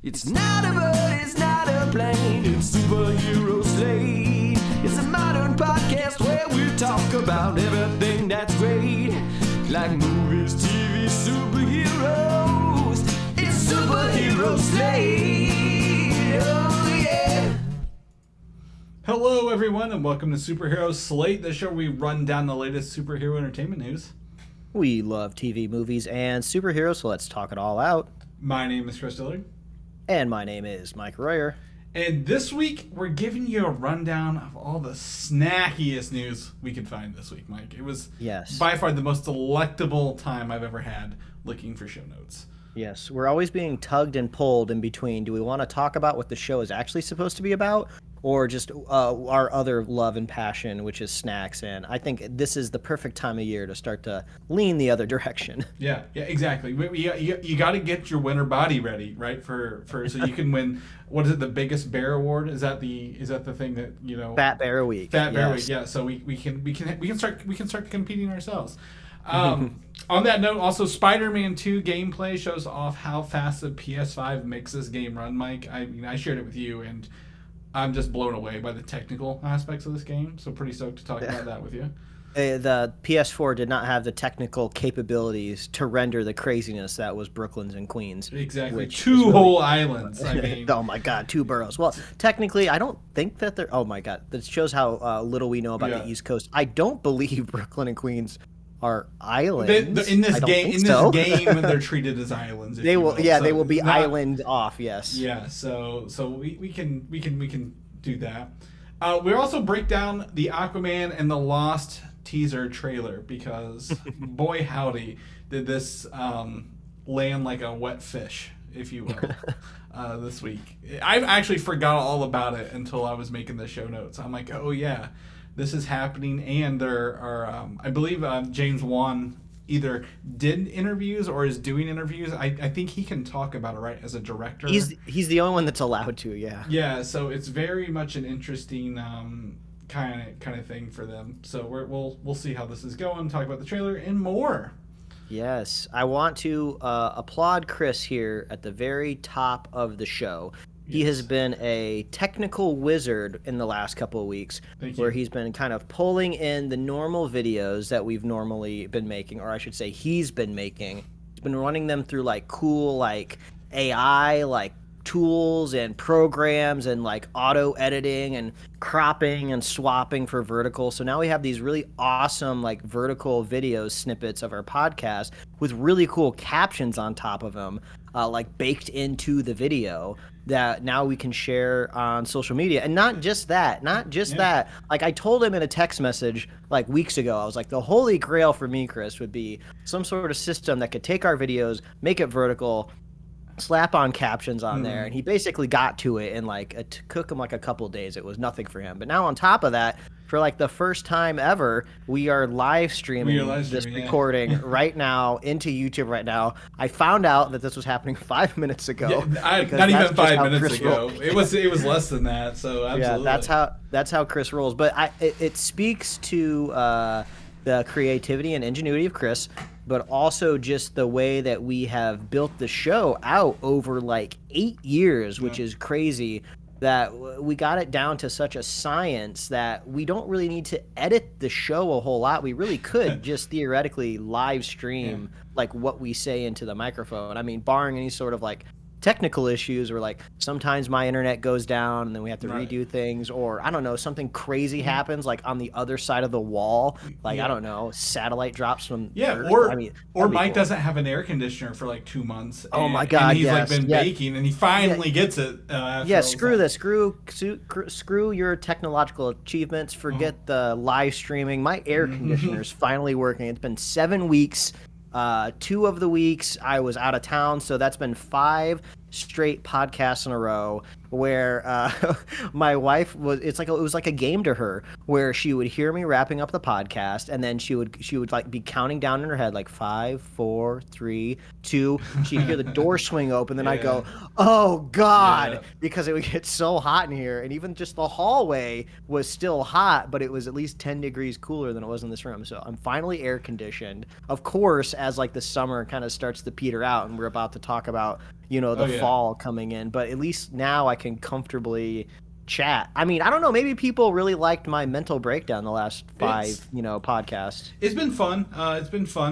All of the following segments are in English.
It's not a bird, it's not a plane, it's Superhero Slate. It's a modern podcast where we talk about everything that's great, like movies, TV, superheroes. It's Superhero Slate, oh yeah. Hello everyone and welcome to Superhero Slate, the show where we run down the latest superhero entertainment news. We love TV, movies, and superheroes, so let's talk it all out. My name is Chris Dillard. And my name is Mike Royer. And this week, we're giving you a rundown of all the snackiest news we could find this week, Mike. It was by far the most delectable time I've ever had looking for show notes. Yes, we're always being tugged and pulled in between. Do we want to talk about what the show is actually supposed to be about, or just our other love and passion, which is snacks? And I think this is the perfect time of year to start to lean the other direction. Yeah, exactly. You got to get your winter body ready, right? For so you can win. What is it? The biggest bear award? Is that the thing that Fat Bear Week. Fat Bear Week. Yeah. So we can start competing ourselves. On that note, also Spider-Man 2 gameplay shows off how fast the PS5 makes this game run, Mike. I mean, I shared it with you, and I'm just blown away by the technical aspects of this game. So pretty stoked to talk about that with you. The PS4 did not have the technical capabilities to render the craziness that was Brooklyn's and Queens. Exactly. Two whole islands. I mean. Oh my God, 2 boroughs. Well, technically, I don't think that they're. Oh my God, that shows how little we know about the East Coast. I don't believe Brooklyn and Queens are islands. In this game, they're treated as islands. They will. Yeah, so they will be island off. Yes. Yeah. So we can do that. We also break down the Aquaman and the Lost teaser trailer because boy howdy did this land like a wet fish, if you will, this week. I actually forgot all about it until I was making the show notes. I'm like, oh yeah, this is happening, and there are I believe James Wan either did interviews or is doing interviews. I think he can talk about it, right, as a director. He's the only one that's allowed to, yeah. Yeah, so it's very much an interesting kind of thing for them. So we'll see how this is going, talk about the trailer and more. Yes, I want to applaud Chris here at the very top of the show. He has been a technical wizard in the last couple of weeks, where he's been kind of pulling in the normal videos that we've normally been making, or I should say he's been making. He's been running them through like cool like AI like tools and programs and like auto editing and cropping and swapping for vertical. So now we have these really awesome like vertical video snippets of our podcast with really cool captions on top of them, like baked into the video, that now we can share on social media. And not just that. Like I told him in a text message like weeks ago, I was like, the holy grail for me, Chris, would be some sort of system that could take our videos, make it vertical, slap on captions on there. And he basically got to it in like it took him like a couple of days. It was nothing for him. But now on top of that, for like the first time ever, we are live streaming this recording right now into YouTube right now. I found out that this was happening 5 minutes ago. Yeah, not even 5 minutes ago. It was less than that. So absolutely. Yeah, that's how Chris rolls. But it speaks to the creativity and ingenuity of Chris, but also just the way that we have built the show out over like 8 years, which is crazy. That we got it down to such a science that we don't really need to edit the show a whole lot. We really could just theoretically live stream like what we say into the microphone. I mean, barring any sort of like technical issues, or like sometimes my internet goes down and then we have to redo things, or I don't know, something crazy happens like on the other side of the wall, like I don't know, satellite drops from Earth. Or Mike doesn't have an air conditioner for like 2 months. Oh my God! And he's like been baking, and he finally gets it. Screw this. Screw your technological achievements. Forget the live streaming. My air conditioner's finally working. It's been 7 weeks. 2 of the weeks I was out of town, so that's been 5 straight podcasts in a row where my wife it was like a game to her where she would hear me wrapping up the podcast, and then she would like be counting down in her head like 5, 4, 3, 2. She'd hear the door swing open, then I'd go, oh God, because it would get so hot in here, and even just the hallway was still hot, but it was at least 10 degrees cooler than it was in this room. So I'm finally air conditioned. Of course, as like the summer kind of starts to peter out, and we're about to talk about the fall coming in, but at least now I can comfortably chat. I mean, I don't know, maybe people really liked my mental breakdown the last 5 podcasts. It's been fun.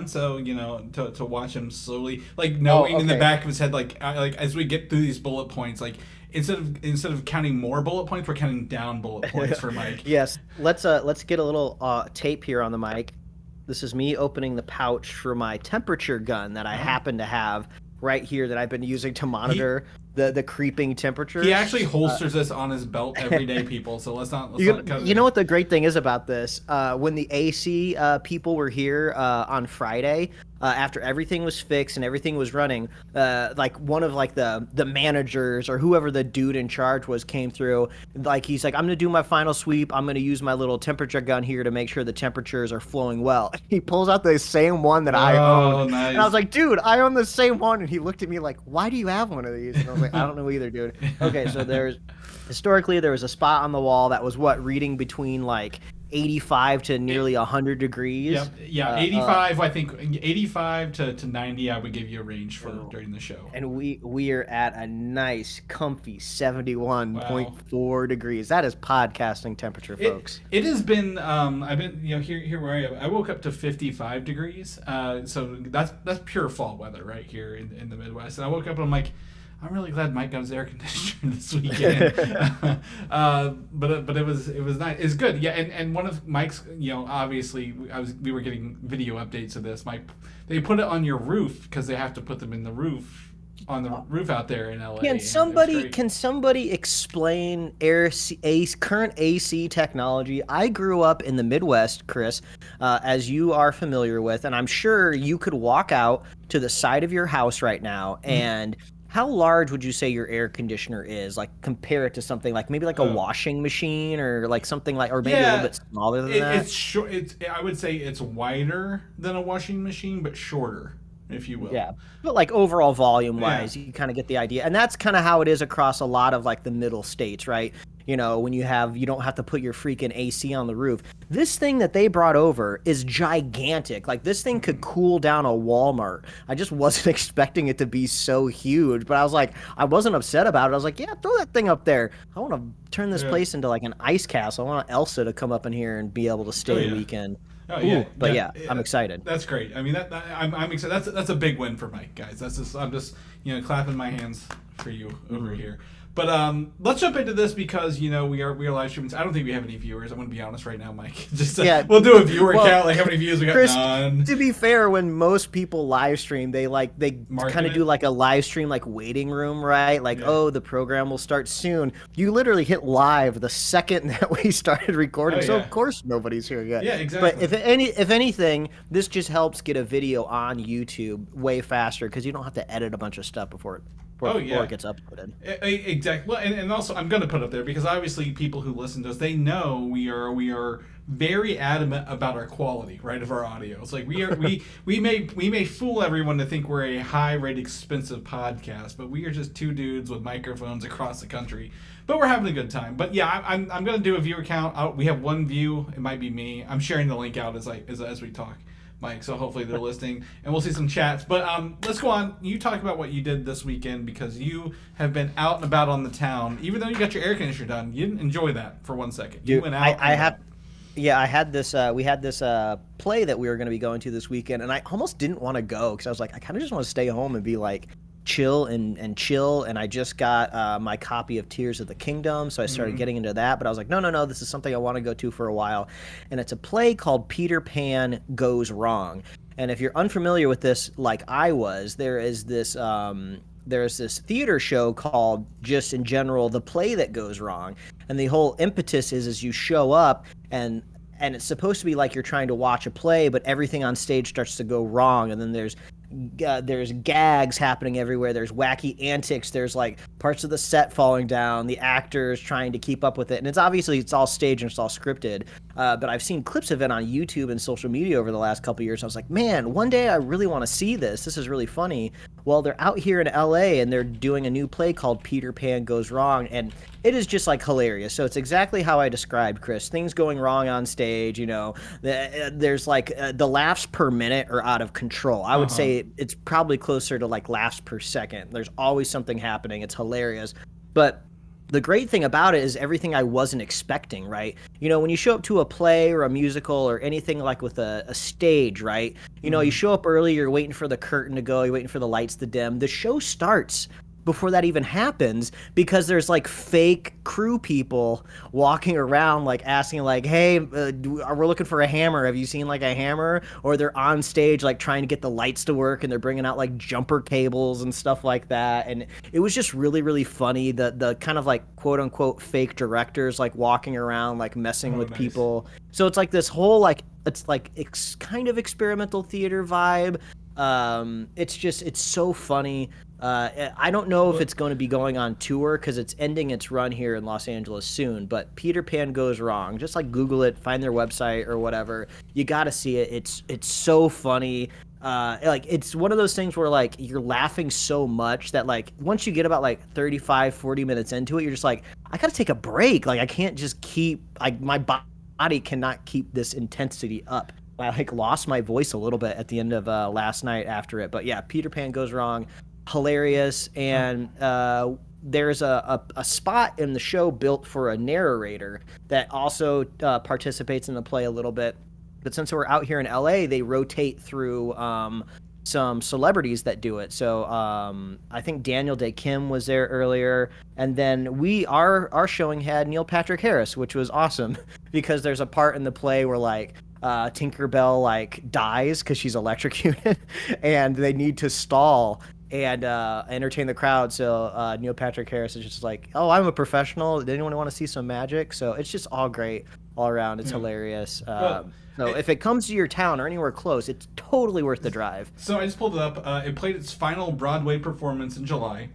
So to watch him slowly, like knowing in the back of his head, like as we get through these bullet points, like instead of counting more bullet points, we're counting down bullet points for Mike. Yes, let's get a little tape here on the mic. This is me opening the pouch for my temperature gun that I happen to have right here that I've been using to monitor the creeping temperature. He actually holsters this on his belt every day, people. So let's not you know what the great thing is about this? When the AC people were here on Friday, after everything was fixed and everything was running, like one of like the managers or whoever the dude in charge was came through. Like he's like, I'm gonna do my final sweep. I'm gonna use my little temperature gun here to make sure the temperatures are flowing well. He pulls out the same one that I own, nice. And I was like, dude, I own the same one. And he looked at me like, why do you have one of these? And I was like, I don't know either, dude. Okay, so historically there was a spot on the wall that was reading between like 85 to nearly 100 degrees. Yeah, 85. I think 85 to 90. I would give you a range for during the show. And we are at a nice, comfy 71.4 degrees. That is podcasting temperature, folks. It has been. I've been here where I am. I woke up to 55 degrees. So that's pure fall weather right here in the Midwest. And I woke up and I'm like, I'm really glad Mike got his air conditioner this weekend. But it was nice. It's good. Yeah, and one of Mike's, obviously we were getting video updates of this. Mike, they put it on your roof because they have to put them in the roof on the roof out there in LA. Can somebody explain current AC technology? I grew up in the Midwest, Chris, as you are familiar with, and I'm sure you could walk out to the side of your house right now and how large would you say your air conditioner is? Like compare it to something like maybe like a washing machine or like something like, or maybe a little bit smaller than that. It's short. I would say it's wider than a washing machine, but shorter, if you will. Yeah, but like overall volume wise, you kind of get the idea, and that's kind of how it is across a lot of like the middle states, right? When you don't have to put your freaking AC on the roof. This thing that they brought over is gigantic. Like this thing could cool down a Walmart. I just wasn't expecting it to be so huge, but I wasn't upset about it. I was like, yeah, throw that thing up there. I want to turn this place into like an ice castle. I want Elsa to come up in here and be able to stay a weekend. Oh yeah, but I'm excited. That's great. I mean, I'm excited. That's a big win for Mike, guys. I'm just clapping my hands for you over here. But let's jump into this because we are live streaming. I don't think we have any viewers. I'm going to be honest right now, Mike. We'll do a viewer count, like how many views we got. Chris, none. To be fair, when most people live stream, they kind of do like a live stream like waiting room, right? Like the program will start soon. You literally hit live the second that we started recording, so of course nobody's here yet. Yeah, exactly. But if anything, this just helps get a video on YouTube way faster because you don't have to edit a bunch of stuff before it gets uploaded. Exactly. Well, and also I'm going to put up there because obviously people who listen to us, they know we are very adamant about our quality, right, of our audio. It's like we may fool everyone to think we're a high-rate, expensive podcast, but we are just two dudes with microphones across the country. But we're having a good time. But yeah, I'm going to do a viewer count. We have one view. It might be me. I'm sharing the link out as we talk, Mike, so hopefully they're listening, and we'll see some chats. But let's go on. You talk about what you did this weekend because you have been out and about on the town. Even though you got your air conditioner done, you didn't enjoy that for 1 second. You went out. I had this. We had this play that we were going to be going to this weekend, and I almost didn't want to go because I was like, I kind of just want to stay home and be like chill and chill. And I just got my copy of Tears of the Kingdom, so I started getting into that. But I was like, no, this is something I want to go to for a while. And it's a play called Peter Pan Goes Wrong. And if you're unfamiliar with this, like I was, there's this theater show called, just in general, The Play That Goes Wrong. And the whole impetus is you show up and it's supposed to be like you're trying to watch a play, but everything on stage starts to go wrong. And then there's there's gags happening everywhere. There's wacky antics. There's like parts of the set falling down. The actors trying to keep up with it, and it's all staged and it's all scripted. But I've seen clips of it on YouTube and social media over the last couple of years. I was like, man, one day I really want to see this. This is really funny. Well, they're out here in LA and they're doing a new play called Peter Pan Goes Wrong, and it is just like hilarious. So it's exactly how I described, Chris. Things going wrong on stage, there's like the laughs per minute are out of control. I would say it's probably closer to like laughs per second. There's always something happening. It's hilarious. But the great thing about it is everything I wasn't expecting, right? When you show up to a play or a musical or anything like with a stage, right? You show up early, you're waiting for the curtain to go, you're waiting for the lights to dim. The show starts before that even happens because there's like fake crew people walking around like asking like, hey, we're looking for a hammer. Have you seen like a hammer? Or they're on stage like trying to get the lights to work and they're bringing out like jumper cables and stuff like that. And it was just really, really funny. The kind of like quote unquote fake directors like walking around like messing with people. So it's like this whole it's kind of experimental theater vibe. It's so funny. I don't know if it's going to be going on tour because it's ending its run here in Los Angeles soon, but Peter Pan Goes Wrong. Just like Google it, find their website or whatever. You got to see it. It's so funny. It's one of those things where like you're laughing so much that like once you get about like 35-40 minutes into it, you're just like, I got to take a break. Like I can't just keep my body cannot keep this intensity up. I like lost my voice a little bit at the end of last night after it. But yeah, Peter Pan Goes Wrong. Hilarious. And there's a spot in the show built for a narrator that also participates in the play a little bit. But since we're out here in LA, they rotate through some celebrities that do it. So I think Daniel Day Kim was there earlier. And then our showing had Neil Patrick Harris, which was awesome because there's a part in the play where like Tinkerbell like dies because she's electrocuted and they need to stall and entertain the crowd. So Neil Patrick Harris is just like, oh, I'm a professional. Did anyone want to see some magic? So it's just all great all around. It's hilarious. So if it comes to your town or anywhere close, it's totally worth the drive. So I just pulled it up. It played its final Broadway performance in July.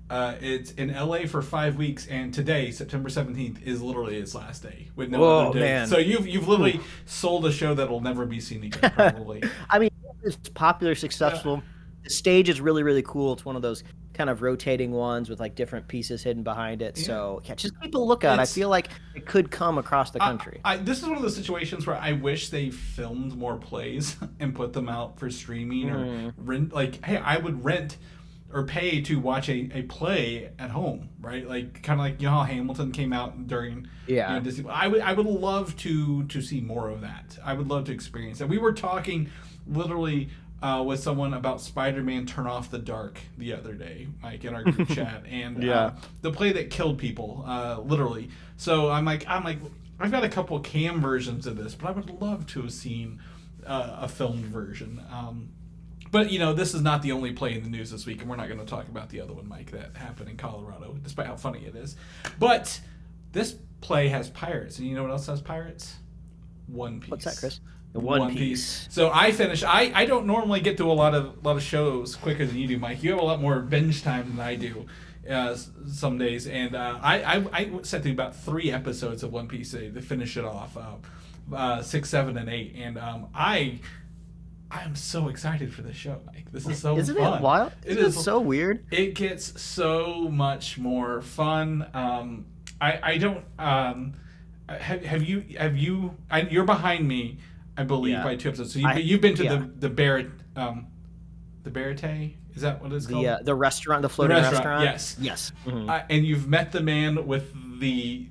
It's in LA for 5 weeks, and today, September 17th, is literally its last day with no other day. Man. So you've literally sold a show that will never be seen again, probably. I mean, it's popular, successful. The stage is really, really cool. It's one of those kind of rotating ones with like different pieces hidden behind it. So yeah, just keep a lookout. I feel like it could come across the country. This is one of those situations where I wish they filmed more plays and put them out for streaming or rent. Like, hey, I would rent or pay to watch a play at home, right? Like kind of like how Hamilton came out during Disney. I would love to see more of that. I would love to experience that. We were talking literally with someone about Spider-Man Turn Off the Dark the other day, like in our group chat, and the play that killed people, literally. So I'm like, I've got a couple cam versions of this, but I would love to have seen a filmed version. But this is not the only play in the news this week, and we're not going to talk about the other one, Mike, that happened in Colorado, despite how funny it is. But this play has pirates, and you know what else has pirates? One Piece. What's that, Chris? One Piece. So I finished. I don't normally get to a lot of shows quicker than you do, Mike. You have a lot more binge time than I do some days, and I sat through about 3 episodes of One Piece to finish it off, 6, 7, and 8, and I'm so excited for this show, Mike. This is so Isn't fun. It wild? Isn't it so weird? It gets so much more fun. I don't. Have you? You're behind me, I believe, by 2 episodes. So you've been to the Barate. Is that what it's called? The restaurant, the floating restaurant. Yes. Mm-hmm. And you've met the man with the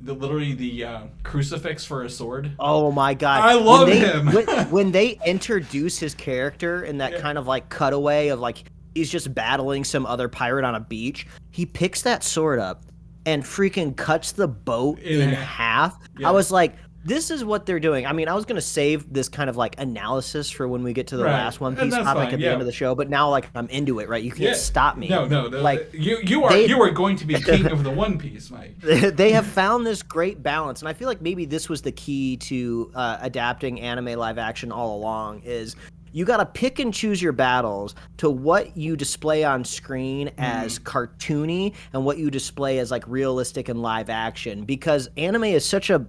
crucifix for a sword. Oh my God! I love him. when they introduce his character in that kind of like cutaway of like he's just battling some other pirate on a beach, he picks that sword up and freaking cuts the boat in half. Yeah. I was like, this is what they're doing. I mean, I was going to save this kind of like analysis for when we get to the last One Piece topic at the end of the show, but now like I'm into it, right? You can't stop me. No. Like you are going to be king of the One Piece, Mike. They have found this great balance, and I feel like maybe this was the key to adapting anime live action all along is you got to pick and choose your battles to what you display on screen as cartoony and what you display as like realistic and live action, because anime is such a,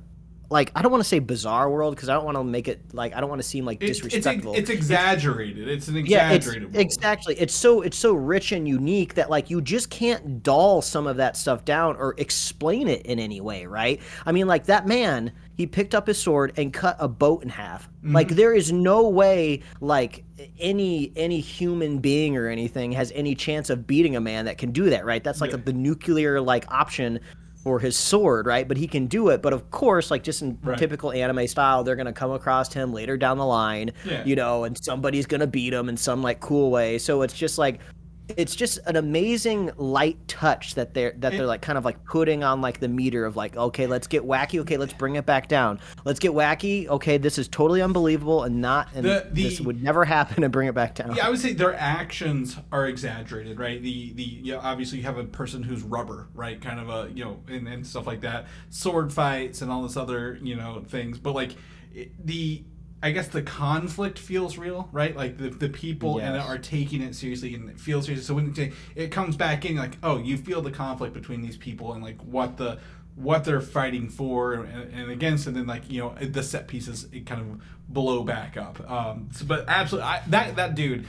like, I don't want to say bizarre world because I don't want to make it like, I don't want to seem like disrespectful. It's exaggerated. It's an exaggerated world. Exactly. It's so rich and unique that like you just can't dull some of that stuff down or explain it in any way, right? I mean, like that man, he picked up his sword and cut a boat in half. Like there is no way like any human being or anything has any chance of beating a man that can do that, right? That's like the nuclear like option for his sword, right? But he can do it. But of course, like just in typical anime style, they're gonna come across him later down the line, you know, and somebody's gonna beat him in some like cool way. So it's just like, it's just an amazing light touch that they're like kind of like putting on like the meter of like, okay, let's get wacky, okay, let's bring it back down. Let's get wacky, okay, this is totally unbelievable and this would never happen, and bring it back down. Yeah, I would say their actions are exaggerated, right? Obviously you have a person who's rubber, right? Kind of a, you know, and stuff like that. Sword fights and all this other, you know, things. But like I guess the conflict feels real, right? Like the people in it are taking it seriously and it feels serious. So when it comes back in, like, oh, you feel the conflict between these people and like what they're fighting for and against, and then like, you know, the set pieces it kind of blow back up. But absolutely, that dude,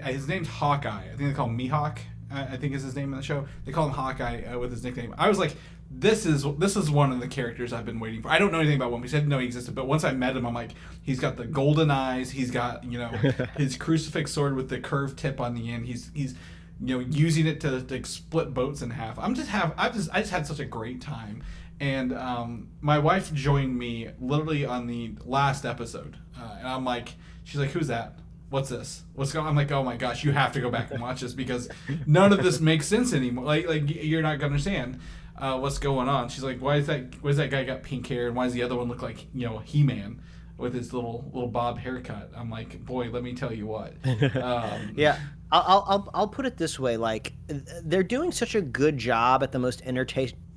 his name's Hawkeye. I think they call him Mihawk. I think is his name in the show. They call him Hawkeye with his nickname. I was like, this is one of the characters I've been waiting for. I don't know anything about One Piece. I didn't know he existed, but once I met him, I'm like, he's got the golden eyes. He's got, you know, his crucifix sword with the curved tip on the end. He's you know, using it to split boats in half. I just had such a great time. And my wife joined me literally on the last episode, and I'm like, she's like, who's that? What's this? What's going on? I'm like, oh my gosh, you have to go back and watch this because none of this makes sense anymore. Like you're not gonna understand what's going on. She's like, why's that guy got pink hair, and why does the other one look like, you know, He-Man with his little bob haircut? I'm like, boy, let me tell you what. Yeah, I'll put it this way: like they're doing such a good job at the most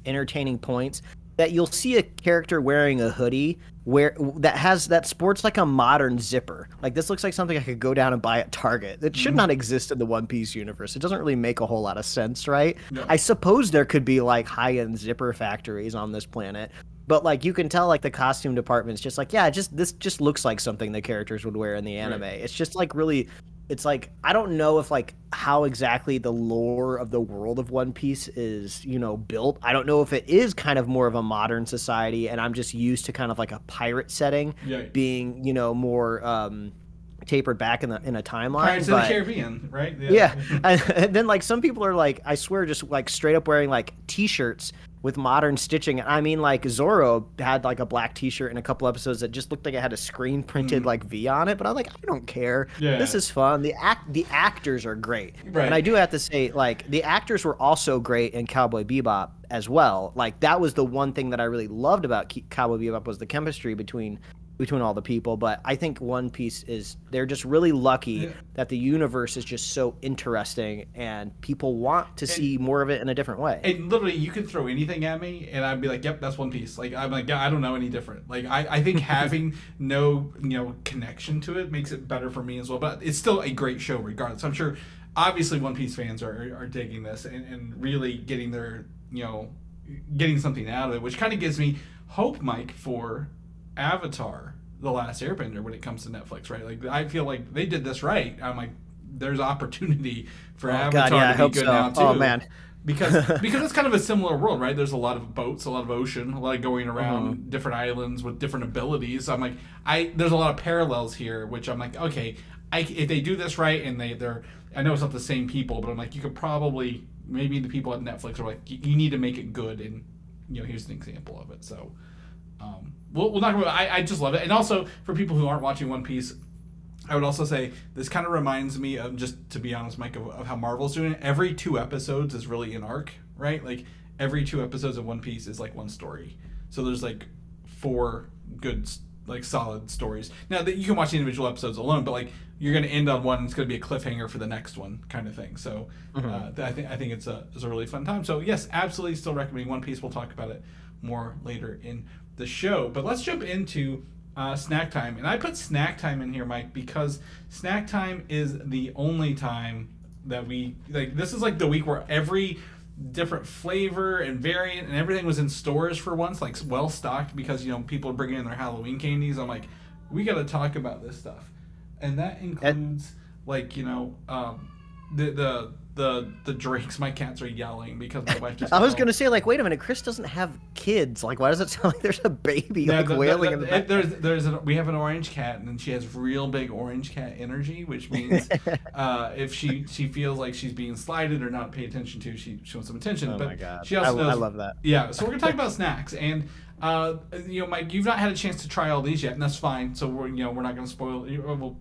entertaining points that you'll see a character wearing a hoodie that sports like a modern zipper. Like this looks like something I could go down and buy at Target. It should not exist in the One Piece universe. It doesn't really make a whole lot of sense, right? No. I suppose there could be like high-end zipper factories on this planet, but like you can tell like the costume department's just like, yeah, this just looks like something the characters would wear in the anime. Right. It's just like really, it's like, I don't know if like how exactly the lore of the world of One Piece is, you know, built. I don't know if it is kind of more of a modern society and I'm just used to kind of like a pirate setting being, you know, more tapered back in a timeline. Pirates of the Caribbean, right? Yeah. And then like some people are like, I swear, just like straight up wearing like t-shirts with modern stitching. I mean, like Zoro had like a black t-shirt in a couple episodes that just looked like it had a screen printed like V on it, but I'm like, I don't care. Yeah. This is fun. The actors are great. Right. And I do have to say, like, the actors were also great in Cowboy Bebop as well. Like that was the one thing that I really loved about Cowboy Bebop was the chemistry between all the people. But I think One Piece they're just really lucky that the universe is just so interesting and people want to see more of it in a different way. And literally you could throw anything at me and I'd be like, yep, that's One Piece. Like I'm like, yeah, I don't know any different. Like I think having no, you know, connection to it makes it better for me as well. But it's still a great show regardless. I'm sure obviously One Piece fans are digging this and really getting their, you know, getting something out of it, which kind of gives me hope, Mike, for Avatar: The Last Airbender when it comes to Netflix, right? Like I feel like they did this right. I'm like, there's opportunity for Avatar to be good now too. Oh man, because it's kind of a similar world, right? There's a lot of boats, a lot of ocean, a lot of going around different islands with different abilities. I'm like, there's a lot of parallels here, which I'm like, okay, if they do this right and they're, I know it's not the same people, but I'm like, you could probably, maybe the people at Netflix are like, you need to make it good, and you know, here's an example of it. So. We'll not. I just love it, and also for people who aren't watching One Piece, I would also say this kind of reminds me of, just to be honest, Mike, of how Marvel's doing it. Every 2 episodes is really an arc, right? Like every 2 episodes of One Piece is like one story. So there's like 4 good, like solid stories. Now that you can watch the individual episodes alone, but like you're going to end on one, and it's going to be a cliffhanger for the next one, kind of thing. So I think it's a really fun time. So yes, absolutely, still recommending One Piece. We'll talk about it more later in the show, but let's jump into Snack Time. And I put Snack Time in here, Mike, because Snack Time is the only time that we, like, this is like the week where every different flavor and variant and everything was in stores for once, like well stocked, because, you know, people are bringing in their Halloween candies. I'm like, we got to talk about this stuff. And that includes, like, you know, the drinks. My cats are yelling because my wife just. I was gonna say, like, wait a minute, Chris doesn't have kids. Like, why does it sound like there's a baby wailing in the back? We have an orange cat, and she has real big orange cat energy, which means if she feels like she's being slighted or not paid attention to, she wants some attention. Oh but my God. She also knows, I love that. Yeah, so we're gonna talk about snacks, and you know, Mike, you've not had a chance to try all these yet, and that's fine. So we're not gonna spoil. Well,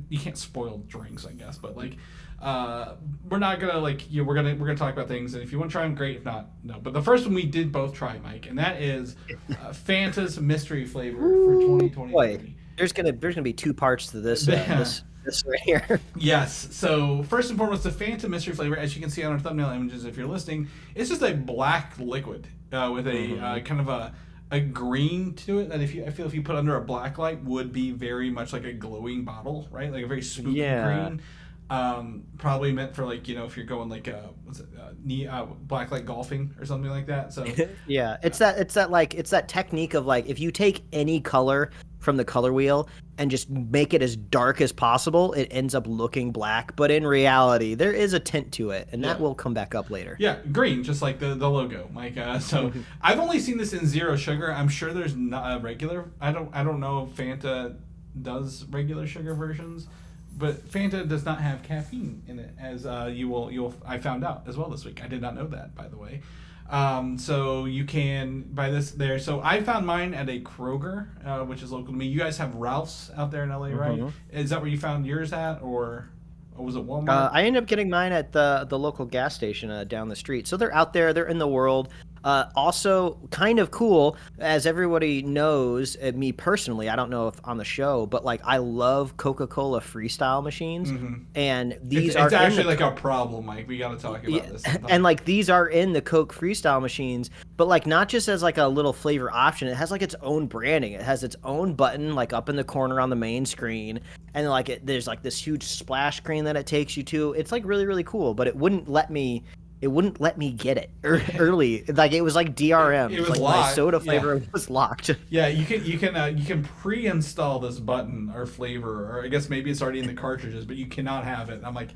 you can't spoil drinks, I guess, but like. We're not gonna we're gonna talk about things, and if you want to try them, great. If not, no. But the first one we did both try, Mike, and that is Fanta's mystery flavor for 2023. Boy, there's gonna be two parts to this. This right here. Yes. So first and foremost, the Fanta mystery flavor, as you can see on our thumbnail images, if you're listening, it's just a black liquid with a kind of a green to it that I feel if you put under a black light would be very much like a glowing bottle, right? Like a very spooky green. Probably meant for, like, you know, if you're going like blacklight golfing or something like that. So yeah, it's that technique of, like, if you take any color from the color wheel and just make it as dark as possible, it ends up looking black. But in reality, there is a tint to it, and that will come back up later. Yeah, green, just like the logo, Mike. So I've only seen this in zero sugar. I'm sure there's not a regular. I don't know if Fanta does regular sugar versions. But Fanta does not have caffeine in it, as I found out as well this week. I did not know that, by the way. So you can buy this there. So I found mine at a Kroger, which is local to me. You guys have Ralph's out there in LA, right? Is that where you found yours at, or was it Walmart? I ended up getting mine at the local gas station down the street. So they're out there. They're in the world. Also, kind of cool, as everybody knows, me personally, I don't know if on the show, but, like, I love Coca-Cola freestyle machines, and these it's actually like a problem, Mike. We got to talk about this sometime. And, like, these are in the Coke freestyle machines, but, like, not just as, like, a little flavor option. It has, like, its own branding. It has its own button, like, up in the corner on the main screen, and, like, there's, like, this huge splash screen that it takes you to. It's, like, really, really cool, but it wouldn't let me get it early. Like, it was like DRM. It was like locked. My soda flavor was locked. Yeah, you can pre-install this button or flavor, or I guess maybe it's already in the cartridges, but you cannot have it. And I'm like,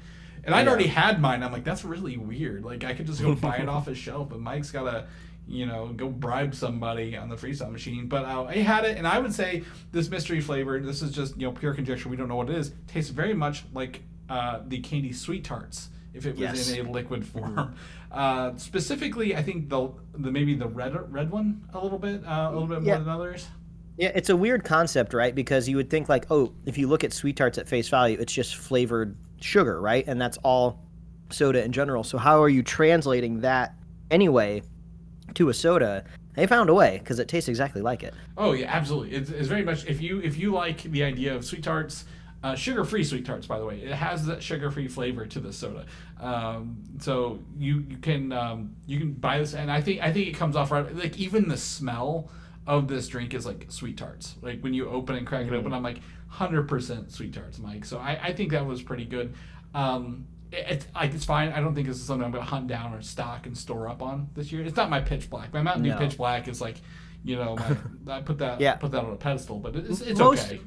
and I'd already had mine. I'm like, that's really weird. Like, I could just go buy it off a shelf, but Mike's gotta, you know, go bribe somebody on the freestyle machine. But I had it, and I would say this mystery flavor. This is just, you know, pure conjecture. We don't know what it is. Tastes very much like the candy Sweet Tarts, if it was in a liquid form. Specifically, I think the maybe the red one a little bit more than others. Yeah, it's a weird concept, right? Because you would think, like, oh, if you look at Sweet Tarts at face value, it's just flavored sugar, right? And that's all soda in general. So how are you translating that anyway to a soda? They found a way, because it tastes exactly like it. Oh yeah, absolutely. It's very much, if you like the idea of Sweet Tarts. Sugar-free Sweet Tarts, by the way, it has that sugar-free flavor to the soda. So you can buy this, and I think it comes off right. Like, even the smell of this drink is like Sweet Tarts. Like, when you open and crack it open, I'm like 100% Sweet Tarts, Mike. So I think that was pretty good. It's fine. I don't think this is something I'm going to hunt down or stock and store up on this year. It's not my Pitch Black. My Mountain Dew Pitch Black is like, you know, I put that on a pedestal, but it's okay.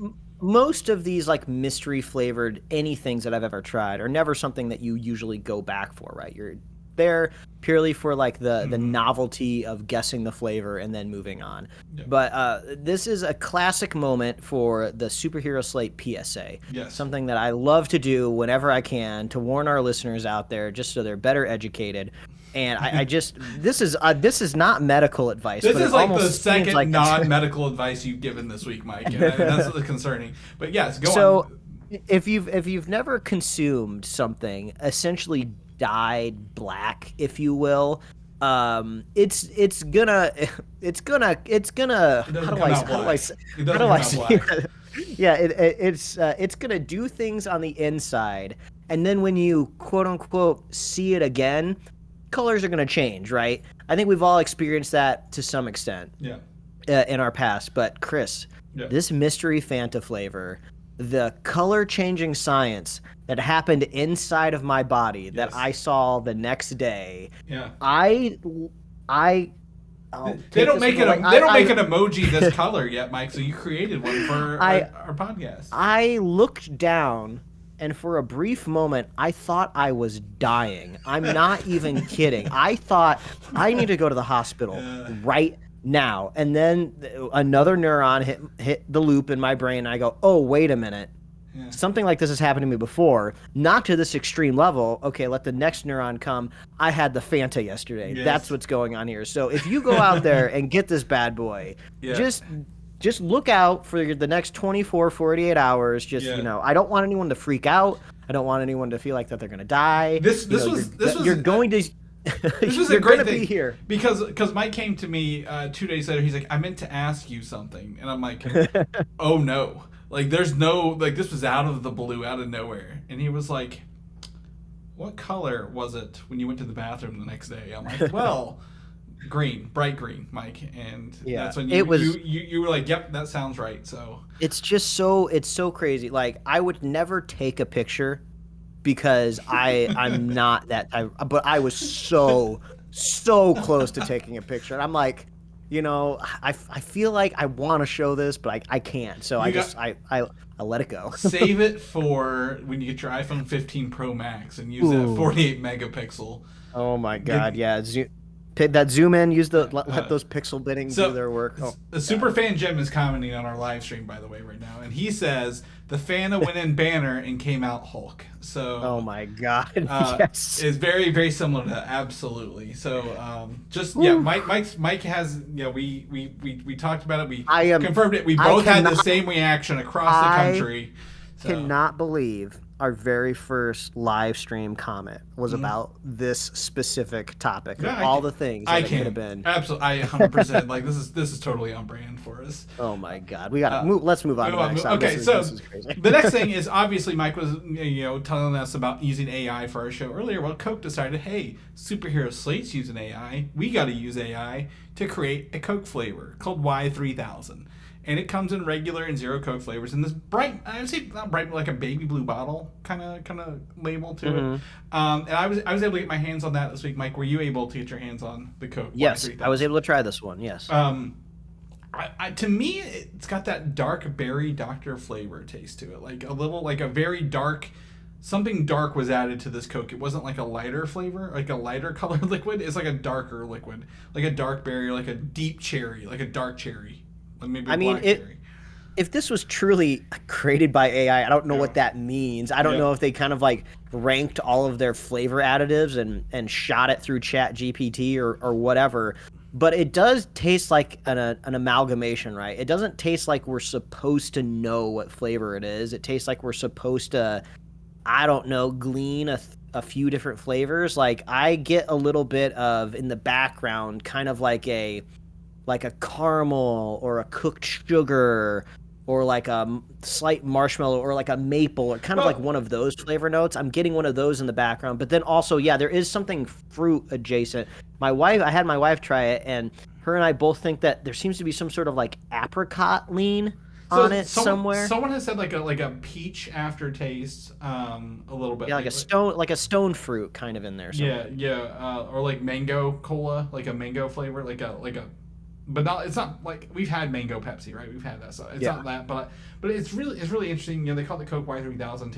Most of these, like, mystery flavored anythings that I've ever tried are never something that you usually go back for, right? You're there purely for, like, the novelty of guessing the flavor and then moving on. Yeah. But this is a classic moment for the Superhero Slate PSA. Yes. Something that I love to do whenever I can to warn our listeners out there, just so they're better educated. And I just this is not medical advice. This but is it like the almost second like non-medical advice you've given this week, Mike. And that's concerning. But yes, go on. So if you've never consumed something essentially dyed black, if you will, it's gonna it's gonna do things on the inside, and then when you quote unquote see it again, colors are gonna change, right? I think we've all experienced that to some extent. Yeah. in our past. But Chris, this mystery Fanta flavor, the color changing science that happened inside of my body that I saw the next day. Yeah. They don't make an emoji this color yet, Mike. So you created one for our podcast. I looked down, and for a brief moment, I thought I was dying. I'm not even kidding. I thought I need to go to the hospital right now. And then another neuron hit the loop in my brain. And I go, oh, wait a minute. Yeah. Something like this has happened to me before, not to this extreme level. Okay, let the next neuron come. I had the Fanta yesterday. Yes. That's what's going on here. So if you go out there and get this bad boy, just look out for the next 24, 48 hours. I don't want anyone to freak out. I don't want anyone to feel like that they're going to die. This was a great thing here because Mike came to me 2 days later. He's like, I meant to ask you something, and I'm like, oh no. Like, there's no, like, this was out of the blue, out of nowhere. And he was like, what color was it when you went to the bathroom the next day? I'm like, well, green, bright green, Mike. And that's when you were like, yep, that sounds right. So it's just it's so crazy. Like, I would never take a picture because I'm not that type, but I was so close to taking a picture. And I'm like, I feel like I want to show this, but I can't. So I let it go. Save it for when you get your iPhone 15 Pro Max and use that 48 megapixel. Oh my God, that zoom in. Use let those pixel biddings do their work. The Superfan Jim is commenting on our live stream, by the way, right now, and he says the Fanta went in Banner and came out Hulk. So oh my God, yes, it's very, very similar to that. Absolutely. So Mike has we talked about it. We confirmed it. We both had the same reaction across the country. Cannot believe our very first live stream comment was about this specific topic. The things that it could have been. Absolutely, I 100% like this is totally on brand for us. Oh my God, we got to let's move on to the next. Okay, so the next thing is obviously Mike was telling us about using AI for our show earlier. Well, Coke decided, hey, Superhero Slate's using AI. We got to use AI to create a Coke flavor called Y3000. And it comes in regular and zero Coke flavors in this bright, I would say not bright, but like a baby blue bottle kind of label to it. And I was able to get my hands on that this week. Mike, were you able to get your hands on the Coke? Yes, I was able to try this one. Yes. To me, it's got that dark berry Dr. flavor taste to it, like a little, like a very dark. Something dark was added to this Coke. It wasn't like a lighter flavor, like a lighter colored liquid. It's like a darker liquid, like a dark berry, like a deep cherry, like a dark cherry. If this was truly created by AI, I don't know what that means. I don't know if they kind of like ranked all of their flavor additives and shot it through Chat GPT or whatever. But it does taste like an amalgamation, right? It doesn't taste like we're supposed to know what flavor it is. It tastes like we're supposed to, I don't know, glean a few different flavors. Like, I get a little bit of, in the background, kind of like a caramel or a cooked sugar or like a slight marshmallow or like a maple or kind of like one of those flavor notes. I'm getting one of those in the background. But then also, there is something fruit adjacent. I had my wife try it, and her and I both think that there seems to be some sort of like apricot lean on it somewhere. Someone has said like a peach aftertaste, a little bit. Yeah, like a stone fruit kind of in there somewhere. Or like mango cola, like a mango flavor, like a but not, it's not like we've had mango Pepsi, right? We've had that, so it's not that, but it's really interesting. They call it the Coke Y3000,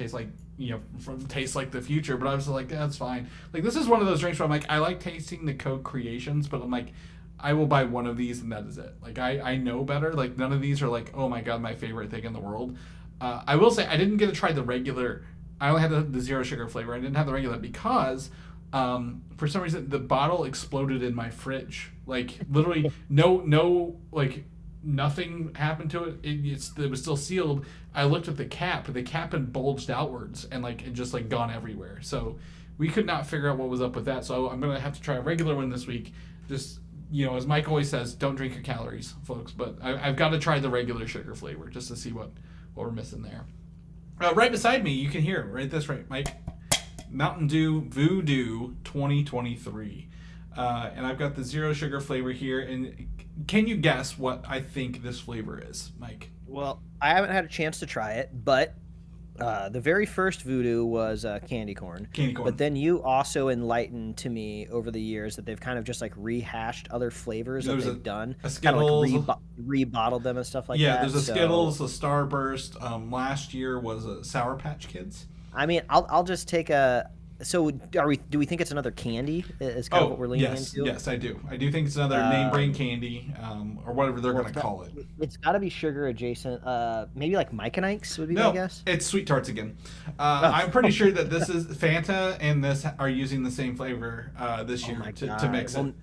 tastes like the future. But I was like, that's fine. Like, this is one of those drinks where I'm like, I like tasting the Coke creations, but I'm like, I will buy one of these and that is it. Like, I know better. Like, none of these are like, oh my God, my favorite thing in the world. I will say I didn't get to try the regular. I only had the zero sugar flavor. I didn't have the regular because for some reason the bottle exploded in my fridge. Like, literally no like nothing happened to it. It was still sealed. I looked at the cap had bulged outwards and like it just like gone everywhere. So we could not figure out what was up with that. So I'm gonna have to try a regular one this week. Just, as Mike always says, don't drink your calories, folks. But I've got to try the regular sugar flavor just to see what we're missing there. Right beside me, you can hear it, right? That's right, Mike. Mountain Dew Voo Dew 2023. And I've got the zero sugar flavor here. And can you guess what I think this flavor is, Mike? Well, I haven't had a chance to try it, but the very first Voo Dew was candy corn. Candy corn. But then you also enlightened to me over the years that they've kind of just like rehashed other flavors that they've done. A Skittles. Kind of like rebottled them and stuff like that. Yeah, there's a Skittles, a Starburst. Last year was a Sour Patch Kids. I mean, I'll just take a. So do we think it's another candy? Is kind of what we're leaning into? Yes, I do. I do think it's another name brand candy, or whatever they're going to call it. It's got to be sugar adjacent. Maybe like Mike and Ike's would be my guess. It's Sweet Tarts again. I'm pretty sure that this is Fanta and this are using the same flavor this year to mix it.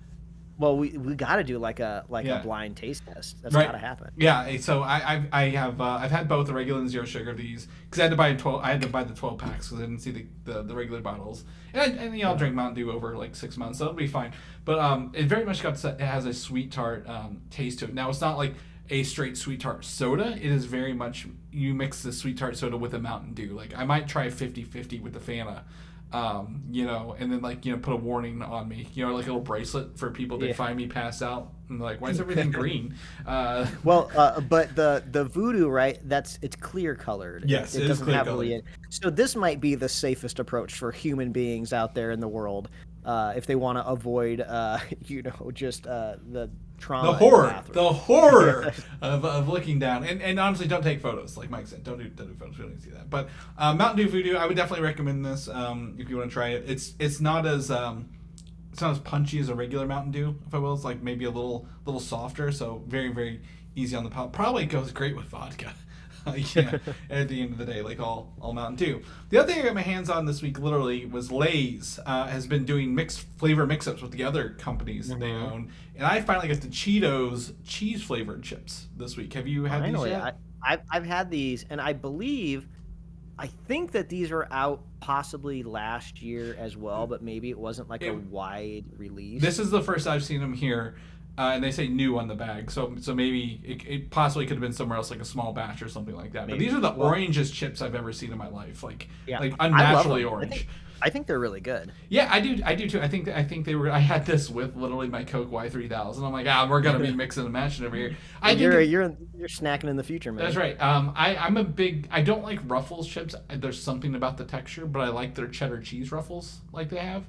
Well, we got to do like a blind taste test. That's got to happen. Yeah. So I've had both the regular and zero sugar of these because I had to buy 12. I had to buy the 12 packs because I didn't see the regular bottles. And I'll drink Mountain Dew over like 6 months, so it'll be fine. But it very much it has a sweet tart taste to it. Now it's not like a straight sweet tart soda. It is very much you mix the sweet tart soda with a Mountain Dew. Like I might try 50-50 with the Fanta. And then put a warning on me, like a little bracelet for people that find me passed out and like, why is everything green? But the Voo Dew, right? It's clear colored. Yes, it doesn't have really. So this might be the safest approach for human beings out there in the world, if they want to avoid, just the trauma. The horror of looking down. And honestly, don't take photos. Like Mike said, don't do photos. We don't need to see that. But Mountain Dew Voo Dew, I would definitely recommend this if you want to try it. It's not as punchy as a regular Mountain Dew, if I will. It's like maybe a little softer, so very, very easy on the palate. Probably goes great with vodka. At the end of the day, like all Mountain Dew. The other thing I got my hands on this week, literally, was Lay's has been doing mixed flavor mix-ups with the other companies that they own, and I finally got the Cheetos cheese flavored chips this week. Have you had these yet? I've had these, and I think that these were out possibly last year as well, but maybe it wasn't like a wide release. This is the first I've seen them here. And they say new on the bag, so maybe it possibly could have been somewhere else, like a small batch or something like that. Maybe. But these are the orangest chips I've ever seen in my life, like unnaturally orange. I think they're really good. Yeah, I do too. I think they were. I had this with literally my Coke Y3000. I'm like, we're gonna be mixing and matching over here. You're snacking in the future, man. That's right. I don't like Ruffles chips. There's something about the texture, but I like their cheddar cheese Ruffles like they have.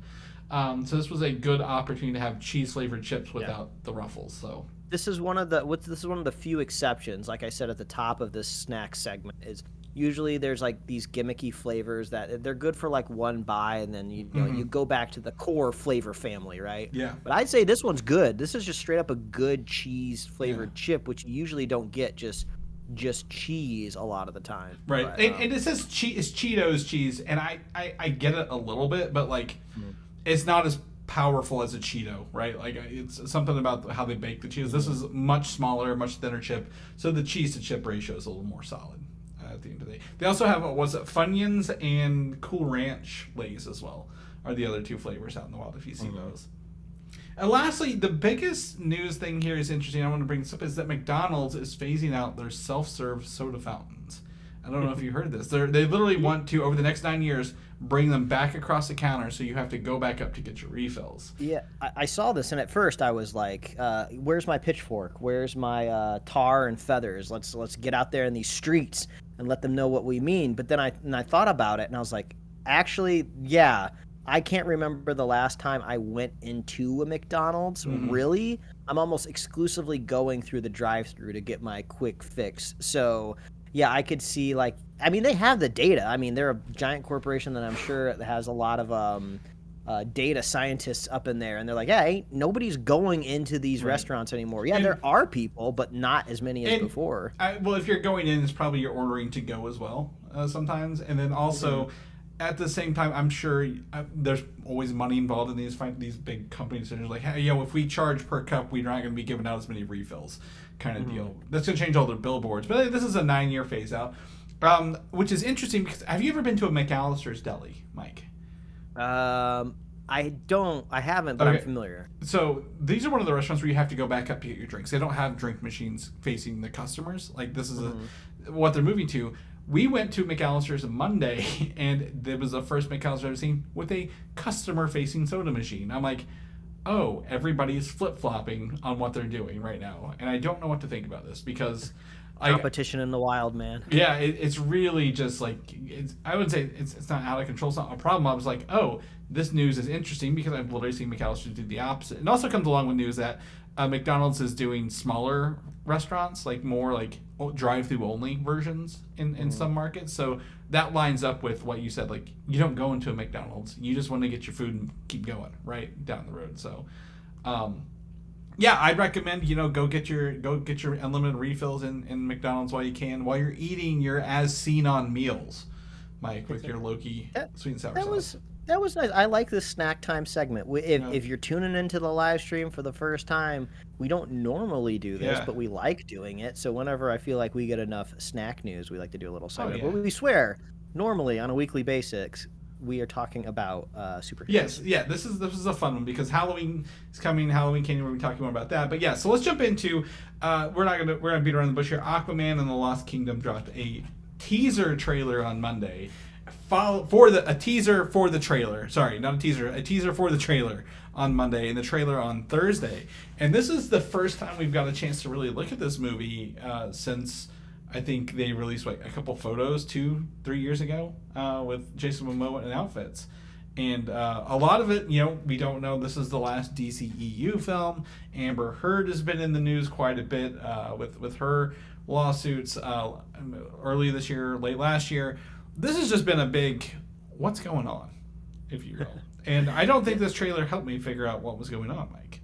So this was a good opportunity to have cheese flavored chips without the Ruffles. So this is one of the few exceptions. Like I said at the top of this snack segment, is usually there's like these gimmicky flavors that they're good for like one buy, and then you go back to the core flavor family, right? Yeah. But I'd say this one's good. This is just straight up a good cheese flavored chip, which you usually don't get just cheese a lot of the time. Right. But, and it says it's Cheetos cheese, and I get it a little bit, but like. It's not as powerful as a Cheeto, right? Like it's something about how they bake the Cheetos. This is much smaller, much thinner chip, so the cheese to chip ratio is a little more solid at the end of the day. They also have Funyuns and Cool Ranch Lay's as well. Are the other two flavors out in the wild if you see those. And lastly, the biggest news thing here is interesting. I want to bring this up is that McDonald's is phasing out their self-serve soda fountains. I don't know if you heard this. They literally want to, over the next 9 years, bring them back across the counter so you have to go back up to get your refills. Yeah, I saw this, and at first I was like, where's my pitchfork? Where's my tar and feathers? Let's get out there in these streets and let them know what we mean. But then I thought about it, and I was like, actually, yeah, I can't remember the last time I went into a McDonald's. Really? I'm almost exclusively going through the drive-thru to get my quick fix. So... yeah, I could see, they have the data. I mean, they're a giant corporation that I'm sure has a lot of data scientists up in there. And they're like, nobody's going into these restaurants anymore. Yeah, there are people, but not as many as before. If you're going in, it's probably you're ordering to go as well sometimes. And then also, at the same time, I'm sure there's always money involved in these big company decisions. Like, hey, if we charge per cup, we're not going to be giving out as many refills. Kind of deal. That's going to change all their billboards. But this is a 9-year phase out, which is interesting because have you ever been to a McAllister's Deli, Mike? I haven't, but I'm familiar. So these are one of the restaurants where you have to go back up to get your drinks. They don't have drink machines facing the customers. Like this is what they're moving to. We went to McAllister's Monday, and it was the first McAllister's I've ever seen with a customer-facing soda machine. I'm like, oh, everybody is flip-flopping on what they're doing right now. And I don't know what to think about this because competition in the wild, man. Yeah, it's really just like I would say it's not out of control. It's not a problem. I was like, oh, this news is interesting because I've literally seen McAllister do the opposite. It also comes along with news that McDonald's is doing smaller restaurants, like more like drive-through only versions in some markets. So that lines up with what you said. Like you don't go into a McDonald's, you just want to get your food and keep going right down the road. So. Yeah, I'd recommend go get your unlimited refills in McDonald's while you can, while you're eating your as seen on meals, Mike, with your Loki sweet and sour sauce. That was nice. I like this snack time segment. If you're tuning into the live stream for the first time, we don't normally do this, but we like doing it. So whenever I feel like we get enough snack news, we like to do a little segment. But we swear, normally on a weekly basis, we are talking about superheroes. Yes, yeah, this is a fun one because Halloween is coming. Halloween Candy, we'll be talking more about that. But yeah, so let's jump into we're gonna beat around the bush here. Aquaman and the Lost Kingdom dropped a teaser trailer on Monday. A teaser for the trailer. Sorry, not a teaser. A teaser for the trailer on Monday and the trailer on Thursday. And this is the first time we've got a chance to really look at this movie since I think they released a couple photos 2-3 years ago with Jason Momoa in outfits. And a lot of it, we don't know. This is the last DCEU film. Amber Heard has been in the news quite a bit with her lawsuits early this year, late last year. This has just been a big, what's going on, if you will. And I don't think this trailer helped me figure out what was going on, Mike.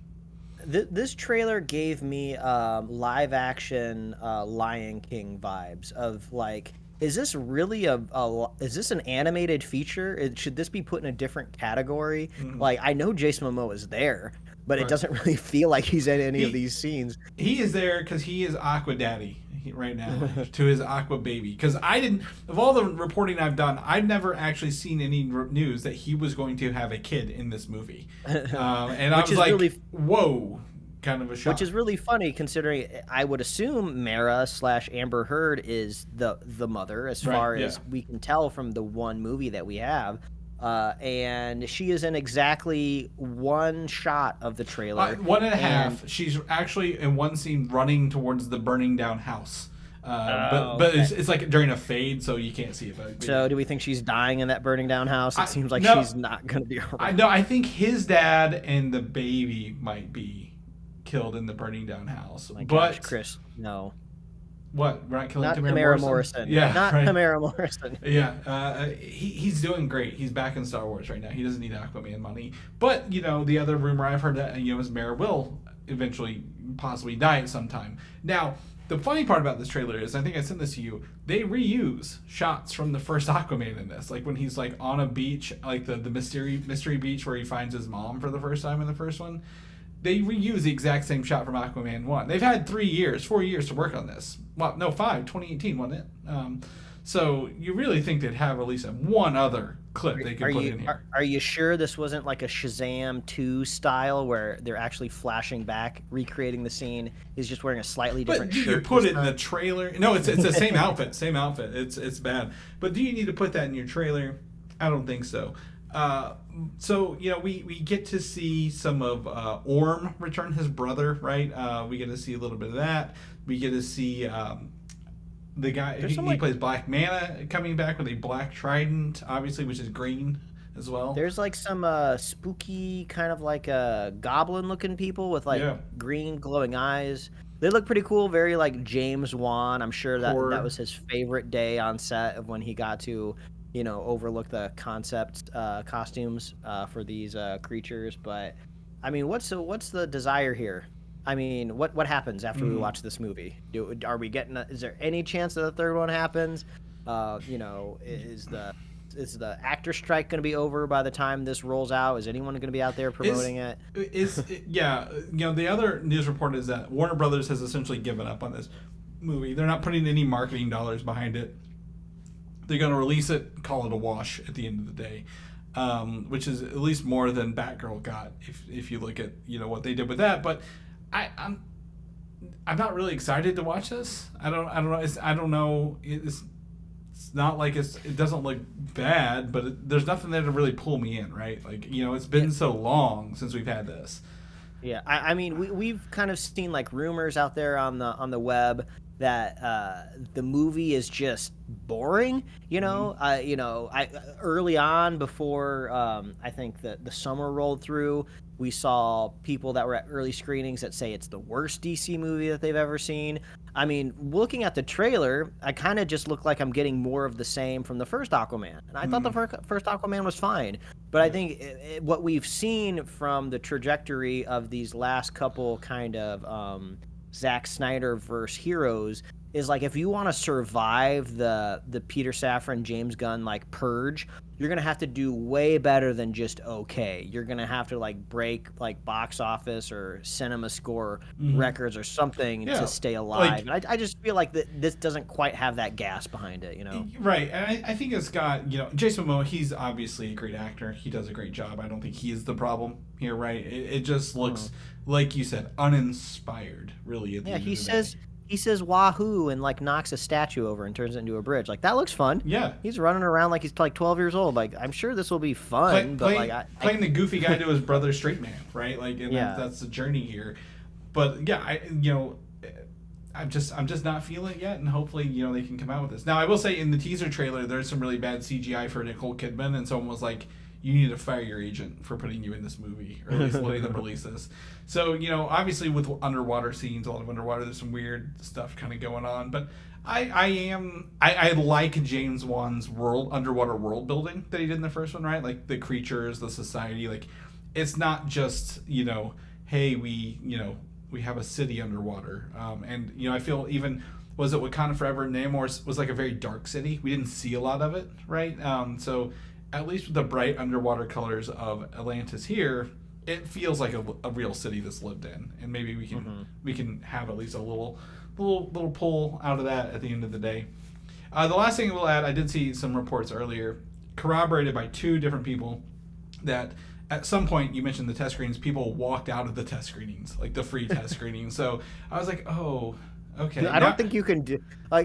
This trailer gave me live action Lion King vibes of like, is this really is this an animated feature? Should this be put in a different category? Mm-hmm. Like, I know Jason Momoa is there, but it doesn't really feel like he's in any of these scenes. He is there because he is Aquadaddy right now to his Aqua baby. Because of all the reporting I've done, I've never actually seen any news that he was going to have a kid in this movie. And I was like, really, whoa, kind of a shock. Which is really funny considering I would assume Mara/Amber Heard is the mother as far as we can tell from the one movie that we have. And she is in exactly one shot of the trailer. 1.5. She's actually in one scene running towards the burning down house. But it's like during a fade, so you can't see it. So do we think she's dying in that burning down house? It seems like she's not going to be around. I think his dad and the baby might be killed in the burning down house. Gosh, Chris, no. What? We're not killing Tamara Morrison. Yeah, not Tamara Morrison. Yeah, he's doing great. He's back in Star Wars right now. He doesn't need Aquaman money. But the other rumor I've heard that is Mara will eventually possibly die at some time. Now, the funny part about this trailer is, I think I sent this to you. They reuse shots from the first Aquaman in this, like when he's like on a beach, like the mystery beach where he finds his mom for the first time in the first one. They reuse the exact same shot from Aquaman 1. They've had 4 years to work on this. Well, no, 5, 2018, wasn't it? So you really think they'd have at least one other clip they could put in here. Are you sure this wasn't like a Shazam 2 style where they're actually flashing back, recreating the scene? He's just wearing a slightly different shirt. But you put it in the trailer? No, it's the same outfit. Same outfit. It's bad. But do you need to put that in your trailer? I don't think so. So we get to see some of Orm return, his brother, right? We get to see a little bit of that. We get to see the guy he plays Black Mana coming back with a black trident, obviously, which is green as well. There's like some spooky kind of like goblin-looking people with like green glowing eyes. They look pretty cool, very like James Wan. I'm sure that was his favorite day on set of when he got to overlook the concept costumes for these creatures. But I mean, what's the desire here? I mean, what happens after we watch this movie? Are we getting? Is there any chance that the third one happens? Is the actor strike going to be over by the time this rolls out? Is anyone going to be out there promoting it? The other news report is that Warner Brothers has essentially given up on this movie. They're not putting any marketing dollars behind it. They're going to release it, call it a wash at the end of the day, which is at least more than Batgirl got if you look at what they did with that. But I'm not really excited to watch this. I don't know. I don't know. It's it's not like it doesn't look bad, but there's nothing there to really pull me in, right? Like, it's been so long since we've had this. Yeah, I mean, we've kind of seen like rumors out there on the web that the movie is just boring. I early on before I think the summer rolled through, we saw people that were at early screenings that say it's the worst DC movie that they've ever seen. I mean, looking at the trailer, I kind of just look like I'm getting more of the same from the first Aquaman. And I thought the first Aquaman was fine. But I think what we've seen from the trajectory of these last couple kind of Zack Snyder verse heroes is like, if you want to survive the Peter Safran, James Gunn like purge, you're gonna have to do way better than just okay. You're gonna have to like break like box office or cinema score records or something to stay alive. And I just feel like this doesn't quite have that gas behind it, Right, and I think it's got Jason Momoa. He's obviously a great actor. He does a great job. I don't think he is the problem here, right? It just looks like you said, uninspired, really. At the end of the day. He says wahoo and like knocks a statue over and turns it into a bridge. Like, that looks fun. Yeah. He's running around like he's like 12 years old. Like, I'm sure this will be fun. Playing the goofy guy to his brother straight man, right? Like, and that's the journey here. But yeah, I'm just not feeling it yet, and hopefully they can come out with this. Now, I will say in the teaser trailer there's some really bad CGI for Nicole Kidman, and someone was like, you need to fire your agent for putting you in this movie, or at least letting them release this. So, obviously with underwater scenes, a lot of underwater, there's some weird stuff kind of going on. But I like James Wan's underwater world building that he did in the first one, right? Like the creatures, the society, like it's not just, hey, we have a city underwater. And, I feel even, was it Wakanda Forever? Namor was like a very dark city. We didn't see a lot of it, right? So at least with the bright underwater colors of Atlantis here, it feels like a real city that's lived in, and maybe we can have at least a little pull out of that at the end of the day. The last thing we'll add, I did see some reports earlier, corroborated by two different people, that at some point, you mentioned the test screenings, people walked out of the test screenings, like the free test screenings. So I was like, oh. Okay. I don't think you can do.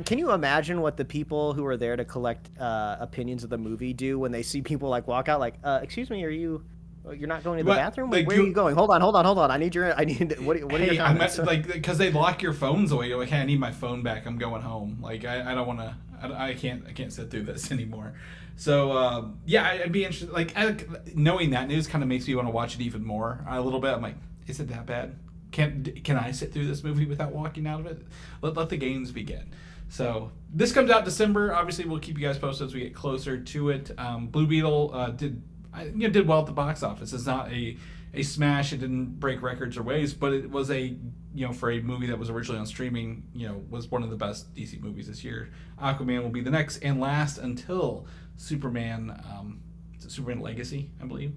Can you imagine what the people who are there to collect opinions of the movie do when they see people like walk out? Like, excuse me, you're not going to the bathroom? Where are you going? Hold on. I need what are your comments? Because they lock your phones away. You're like, hey, I need my phone back. I'm going home. Like, I don't want to. I can't sit through this anymore. So I'd be interested. Like, knowing that news kind of makes me want to watch it even more a little bit. I'm like, is it that bad? Can I sit through this movie without walking out of it? Let the games begin. So this comes out December. Obviously, we'll keep you guys posted as we get closer to it. Blue Beetle did well at the box office. It's not a smash. It didn't break records or waves, but it was for a movie that was originally on streaming, was one of the best DC movies this year. Aquaman will be the next and last until Superman Legacy, I believe.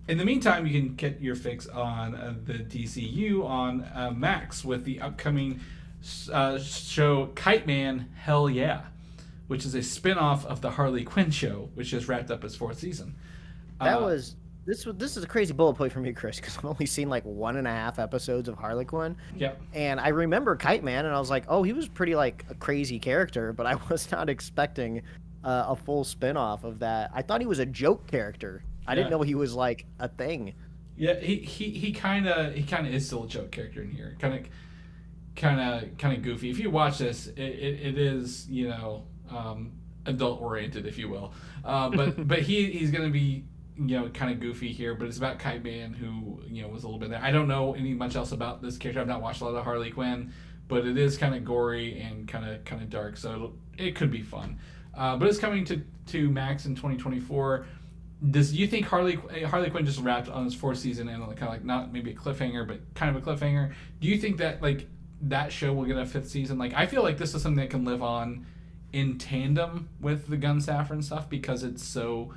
In the meantime, you can get your fix on the DCU on Max with the upcoming show Kite Man, Hell Yeah, which is a spinoff of the Harley Quinn show, which just wrapped up its 4th season. This is a crazy bullet point for me, Chris, because I've only seen like 1.5 episodes of Harley Quinn. Yep. And I remember Kite Man, and I was like, oh, he was pretty like a crazy character, but I was not expecting a full spinoff of that. I thought he was a joke character. I didn't know he was like a thing. Yeah, he kind of is still a joke character in here. Kind of goofy. If you watch this, it is adult oriented, if you will. But he's gonna be kind of goofy here. But it's about Kite Man, who was a little bit there. I don't know much else about this character. I've not watched a lot of Harley Quinn, but it is kind of gory and kind of dark. So it could be fun. But it's coming to Max in 2024. Do you think Harley Quinn just wrapped on its 4th season and kind of like not maybe a cliffhanger, but kind of a cliffhanger? Do you think that like that show will get a 5th season? Like, I feel like this is something that can live on in tandem with the Gunn Safran stuff because it's so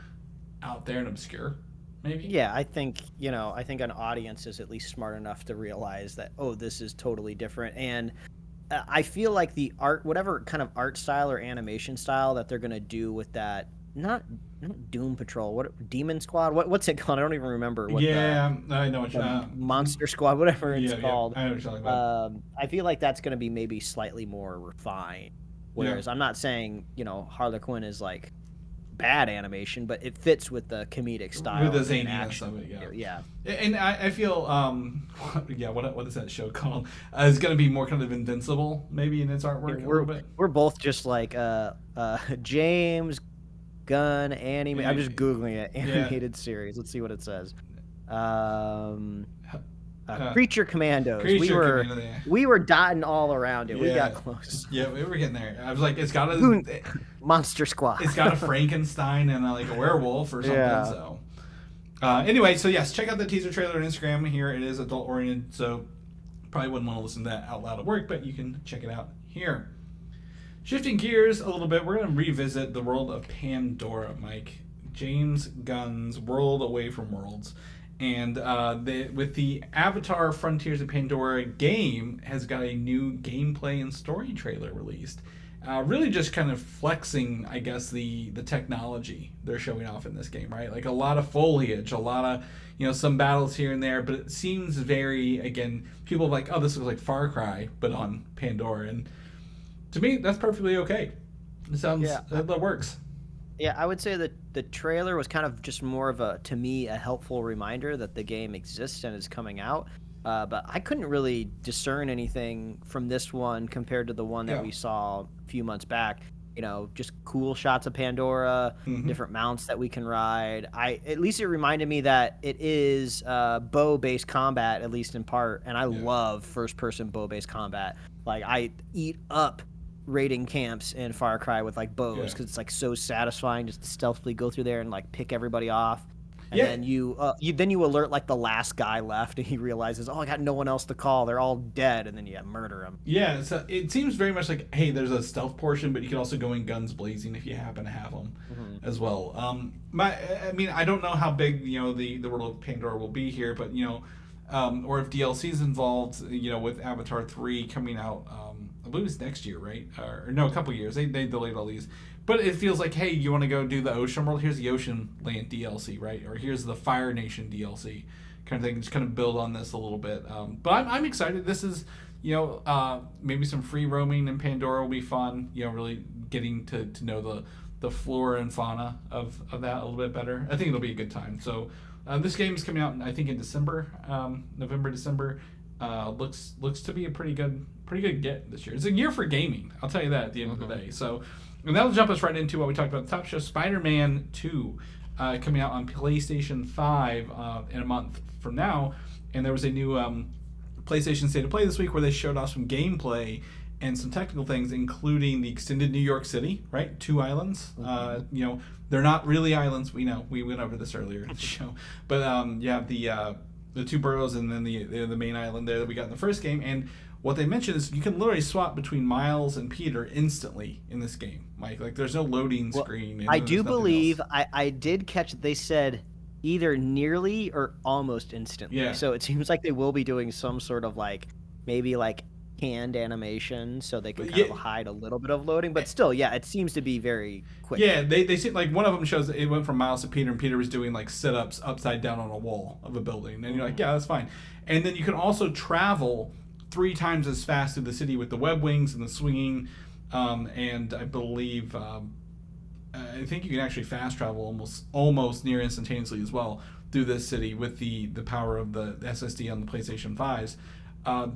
out there and obscure. Maybe. Yeah, I think an audience is at least smart enough to realize that this is totally different. And I feel like the art, whatever kind of art style or animation style that they're gonna do with that. Not Doom Patrol. Demon Squad? What's it called? I don't even remember. I know what you're Monster Squad, whatever it's called. I know what you're talking about. I feel like that's going to be maybe slightly more refined Whereas I'm not saying, Harley Quinn is like bad animation, but it fits with the comedic style. With the zaniness of it, yeah. And I feel, what is that show called? It's going to be more kind of invincible, maybe, in its artwork a little bit. We're both just like James Gunn anime. I'm just Googling it. Animated series. Let's see what it says. Creature Commandos. We were dotting all around it. We got close. Yeah, we were getting there. I was like, it's got a Monster Squad. It's got a Frankenstein and a werewolf or something. Yeah. So, anyway, so yes, check out the teaser trailer on Instagram. Here it is, adult oriented. So probably wouldn't want to listen to that out loud at work, but you can check it out here. Shifting gears a little bit, we're going to revisit the world of Pandora, Mike. James Gunn's World Away from Worlds. And with the Avatar Frontiers of Pandora game has got a new gameplay and story trailer released. Really just kind of flexing, I guess, the technology they're showing off in this game, right? Like a lot of foliage, a lot of, some battles here and there, but it seems very, again, people are like, oh, this looks like Far Cry, but on Pandora. And to me, that's perfectly okay. It sounds, that works. Yeah, I would say that the trailer was kind of just more of a helpful reminder that the game exists and is coming out. But I couldn't really discern anything from this one compared to the one that we saw a few months back. Just cool shots of Pandora, different mounts that we can ride. At least it reminded me that it is bow-based combat, at least in part, and I love first-person bow-based combat. Like, I eat up raiding camps in Far Cry with bows because it's so satisfying just to stealthily go through there and pick everybody off. And then you alert the last guy left, and he realizes, oh, I got no one else to call. They're all dead, and then you murder them. Yeah, so it seems very much like, hey, there's a stealth portion, but you can also go in guns blazing if you happen to have them as well. I don't know how big the world of Pandora will be here, but or if DLC is involved, with Avatar 3 coming out. I believe it's next year, right? Or no, a couple years. They delayed all these. But it feels like, hey, you want to go do the ocean world? Here's the Ocean Land DLC, right? Or here's the Fire Nation DLC kind of thing. Just kind of build on this a little bit. But I'm excited. This is, maybe some free roaming in Pandora will be fun. Really getting to know the flora and fauna of that a little bit better. I think it'll be a good time. So this game is coming out, I think, in December, November, December. Looks to be a pretty good get this year. It's a year for gaming, I'll tell you that at the end of the day. So, and that'll jump us right into what we talked about at the top show, Spider-Man 2, coming out on PlayStation 5 in a month from now. And there was a new PlayStation State of Play this week where they showed off some gameplay and some technical things, including the extended New York City, right? 2 islands. They're not really islands. We know. We went over this earlier in the show. But you have the 2 boroughs and then the main island there that we got in the first game. And what they mentioned is you can literally swap between Miles and Peter instantly in this game, Mike. There's no loading screen. I do believe I did catch that they said either nearly or almost instantly. Yeah. So it seems like they will be doing some sort of maybe hand animation so they can kind of hide a little bit of loading, but still, it seems to be very quick. Yeah, they seem one of them shows that it went from Miles to Peter, and Peter was doing sit-ups upside down on a wall of a building, and you're like, yeah, that's fine. And then you can also travel 3 times as fast through the city with the web wings and the swinging, and I believe I think you can actually fast travel almost near instantaneously as well through this city with the power of the SSD on the PlayStation 5s.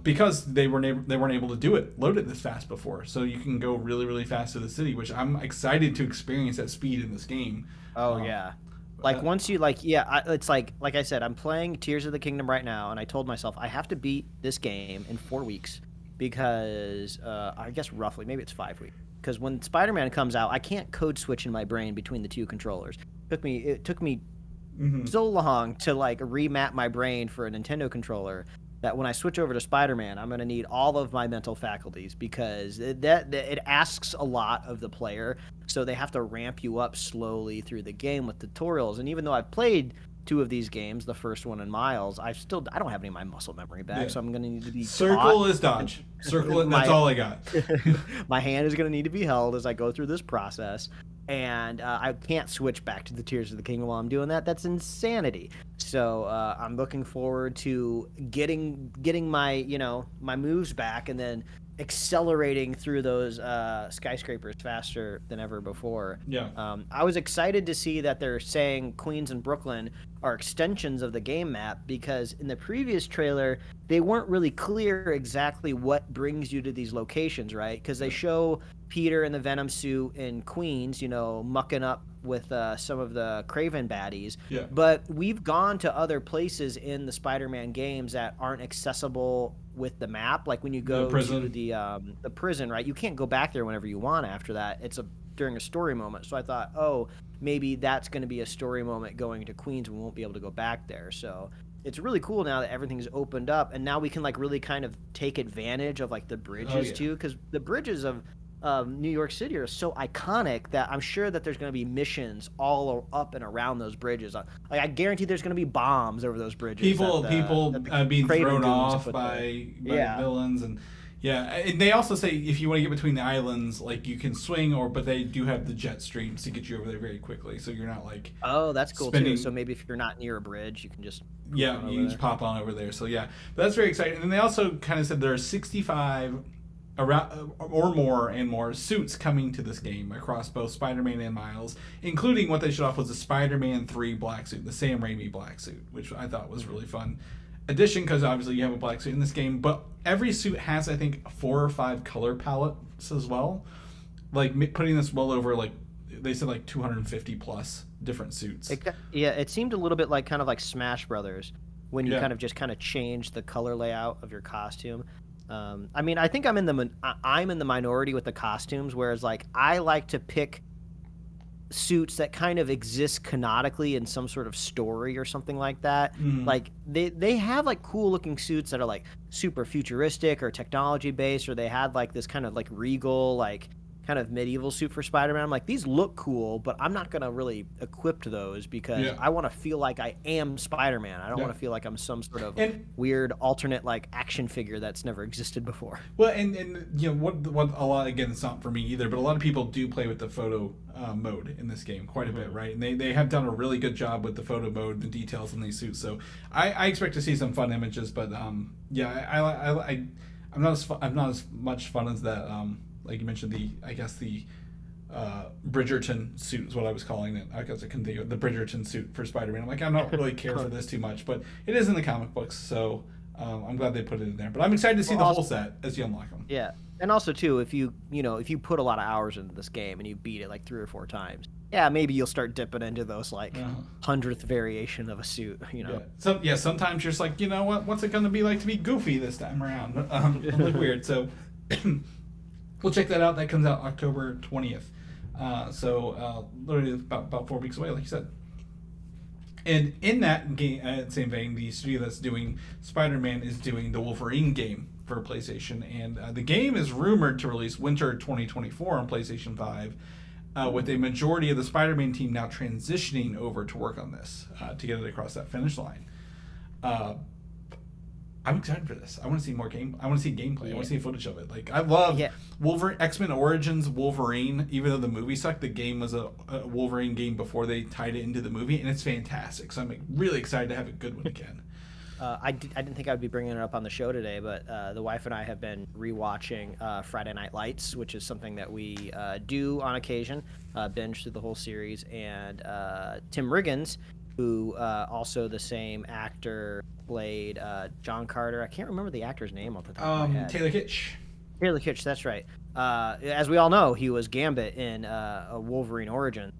Because they weren't able to load it this fast before, so you can go really, really fast to the city, which I'm excited to experience that speed in this game. Oh yeah, once you it's like I said, I'm playing Tears of the Kingdom right now, and I told myself I have to beat this game in 4 weeks because I guess roughly maybe it's 5 weeks. Because when Spider-Man comes out, I can't code switch in my brain between the 2 controllers. It took me so long to remap my brain for a Nintendo controller that when I switch over to Spider-Man, I'm going to need all of my mental faculties because it asks a lot of the player. So they have to ramp you up slowly through the game with tutorials. And even though I've played 2 of these games, the first one and Miles, I don't have any of my muscle memory back. Yeah. So I'm going to need to be Circle is dodge. Circle it, and that's all I got. My hand is going to need to be held as I go through this process. And I can't switch back to the Tears of the Kingdom while I'm doing that. That's insanity. So I'm looking forward to getting my my moves back, and then accelerating through those skyscrapers faster than ever before. Yeah. I was excited to see that they're saying Queens and Brooklyn are extensions of the game map, because in the previous trailer they weren't really clear exactly what brings you to these locations, right? Because they show Peter in the Venom suit in Queens, mucking up with some of the Kraven baddies. Yeah. But we've gone to other places in the Spider-Man games that aren't accessible with the map. Like when you go to the prison, right? You can't go back there whenever you want after that. It's during a story moment. So I thought, maybe that's going to be a story moment going to Queens. We won't be able to go back there. So it's really cool now that everything's opened up, and now we can like really kind of take advantage of like the bridges too, because the bridges of New York City are so iconic that I'm sure that there's going to be missions all up and around those bridges. I guarantee there's going to be bombs over those bridges. People being thrown off by villains, and and they also say if you want to get between the islands, like you can swing, but they do have the jet streams to get you over there very quickly, so you're not like that's cool too. So maybe if you're not near a bridge, you can just you can just pop on over there. So but that's very exciting. And they also kind of said there are 65 around or more suits coming to this game across both Spider-Man and Miles, including what they showed off was the Spider-Man 3 black suit, the Sam Raimi black suit, which I thought was really fun addition, because obviously you have a black suit in this game, but every suit has, I think, 4 or 5 color palettes as well, like putting this well over, like they said, like 250 plus different suits. It seemed a little bit like kind of like Smash Brothers when you kind of change the color layout of your costume. I mean, I think I'm in the minority with the costumes, whereas like I like to pick suits that kind of exist canonically in some sort of story or something like that. Like they have like cool looking suits that are like super futuristic or technology based, or they had like this kind of like regal, like kind of medieval suit for Spider-Man. I'm like, these look cool, but I'm not gonna really equip those because I want to feel like I am Spider-Man. I don't want to feel like I'm some sort of weird alternate like action figure that's never existed before. Well, and what a lot, again, it's not for me either, but a lot of people do play with the photo mode in this game quite a bit, right? And they have done a really good job with the photo mode, the details in these suits. So I expect to see some fun images, but I'm not as much fun as that. Like you mentioned, the Bridgerton suit is what I was calling it. I guess I couldn't think of the Bridgerton suit for Spider-Man. I'm like, I don't really care for this too much, but it is in the comic books, so I'm glad they put it in there. But I'm excited to see the whole set as you unlock them. Yeah, and also too, if you put a lot of hours into this game and you beat it like 3 or 4 times, maybe you'll start dipping into those like 100th variation of a suit. So sometimes you're just like, what's it going to be like to be Goofy this time around? Look weird. So. We'll check that out. That comes out October 20th. So literally about 4 weeks away, like you said. And in that game, same vein, the studio that's doing Spider-Man is doing the Wolverine game for PlayStation. And the game is rumored to release winter 2024 on PlayStation 5, with a majority of the Spider-Man team now transitioning over to work on this to get it across that finish line. I'm excited for this. I want to see more game. I want to see gameplay. I want to see footage of it. Like, I love Wolverine, X-Men Origins Wolverine. Even though the movie sucked, the game was a Wolverine game before they tied it into the movie, and it's fantastic. So I'm really excited to have a good one again. I didn't think I would be bringing it up on the show today, but the wife and I have been rewatching Friday Night Lights, which is something that we do on occasion, binge through the whole series. And Tim Riggins, who also the same actor played John Carter. I can't remember the actor's name off the top of my head. Taylor Kitsch. Taylor Kitsch, that's right. As we all know, he was Gambit in a Wolverine Origin.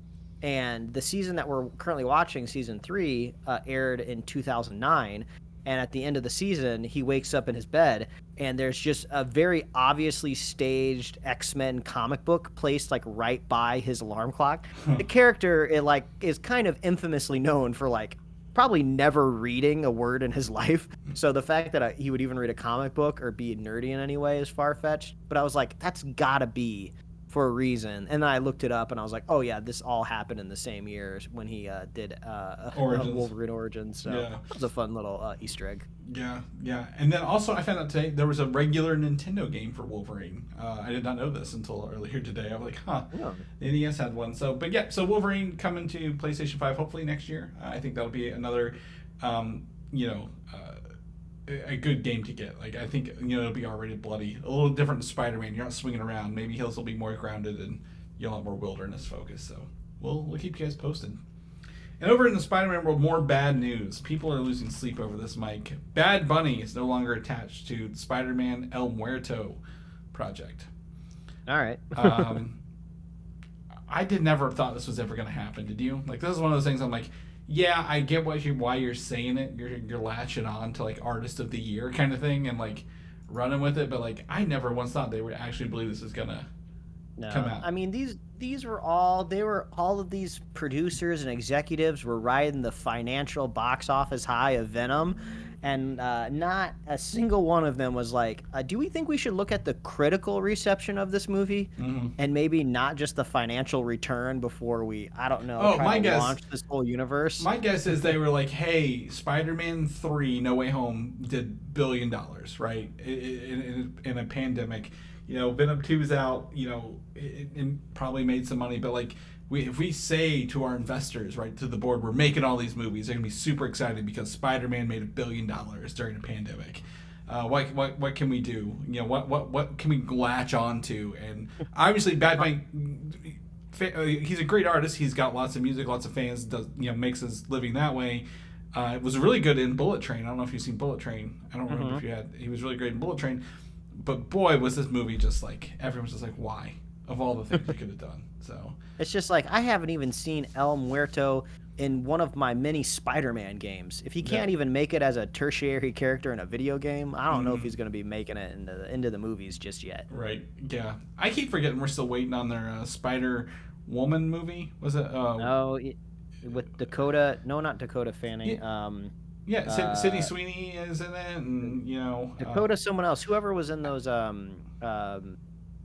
And the season that we're currently watching, season 3, aired in 2009. And at the end of the season, he wakes up in his bed, and there's just a very obviously staged X-Men comic book placed like right by his alarm clock. The character is kind of infamously known for like probably never reading a word in his life. So the fact that he would even read a comic book or be nerdy in any way is far-fetched. But I was like, that's gotta be for a reason. And then I looked it up and I was like, oh yeah, this all happened in the same year when he did Wolverine Origins. So it was a fun little Easter egg. Yeah. And then also I found out today there was a regular Nintendo game for Wolverine. I did not know this until earlier today. I was like, the NES had one. So Wolverine coming to PlayStation 5 hopefully next year. I think that'll be another a good game to get. Like, I think, it'll be R-rated bloody. A little different than Spider-Man. You're not swinging around. Maybe he'll be more grounded and you'll have more wilderness focus. So we'll keep you guys posted. And over in the Spider-Man world, more bad news. People are losing sleep over this, Mike. Bad Bunny is no longer attached to the Spider-Man El Muerto project. All right. I never thought this was ever going to happen. Did you? Like, this is one of those things I'm like, yeah, I get why you're saying it. You're latching on to, like, Artist of the Year kind of thing and, like, running with it. But, like, I never once thought they would actually believe this is going to come out. I mean, these were all of these producers and executives were riding the financial box office high of Venom, and not a single one of them was like, do we think we should look at the critical reception of this movie and maybe not just the financial return before we, I don't know, launch this whole universe? My guess is they were like, hey, Spider-Man 3 No Way Home did $1 billion, right? In a pandemic. Venom 2's out, it probably made some money, but like if we say to our investors, right, to the board, we're making all these movies, they're gonna be super excited because Spider-Man made $1 billion during a pandemic. What can we do? What can we latch on to? And obviously, Bad Bunny, he's a great artist. He's got lots of music, lots of fans. Does makes his living that way. It was really good in Bullet Train. I don't know if you've seen Bullet Train. I don't remember if you had. He was really great in Bullet Train. But boy, was this movie just like, everyone's just like, why? Of all the things we could have done. So it's just like, I haven't even seen El Muerto in one of my many Spider-Man games. If he can't even make it as a tertiary character in a video game, I don't know if he's going to be making it into the movies just yet. Right. Yeah. I keep forgetting we're still waiting on their Spider-Woman movie. Was it? With Dakota. No, not Dakota Fanning. Yeah, Sydney Sweeney is in it, and Dakota, someone else, whoever was in those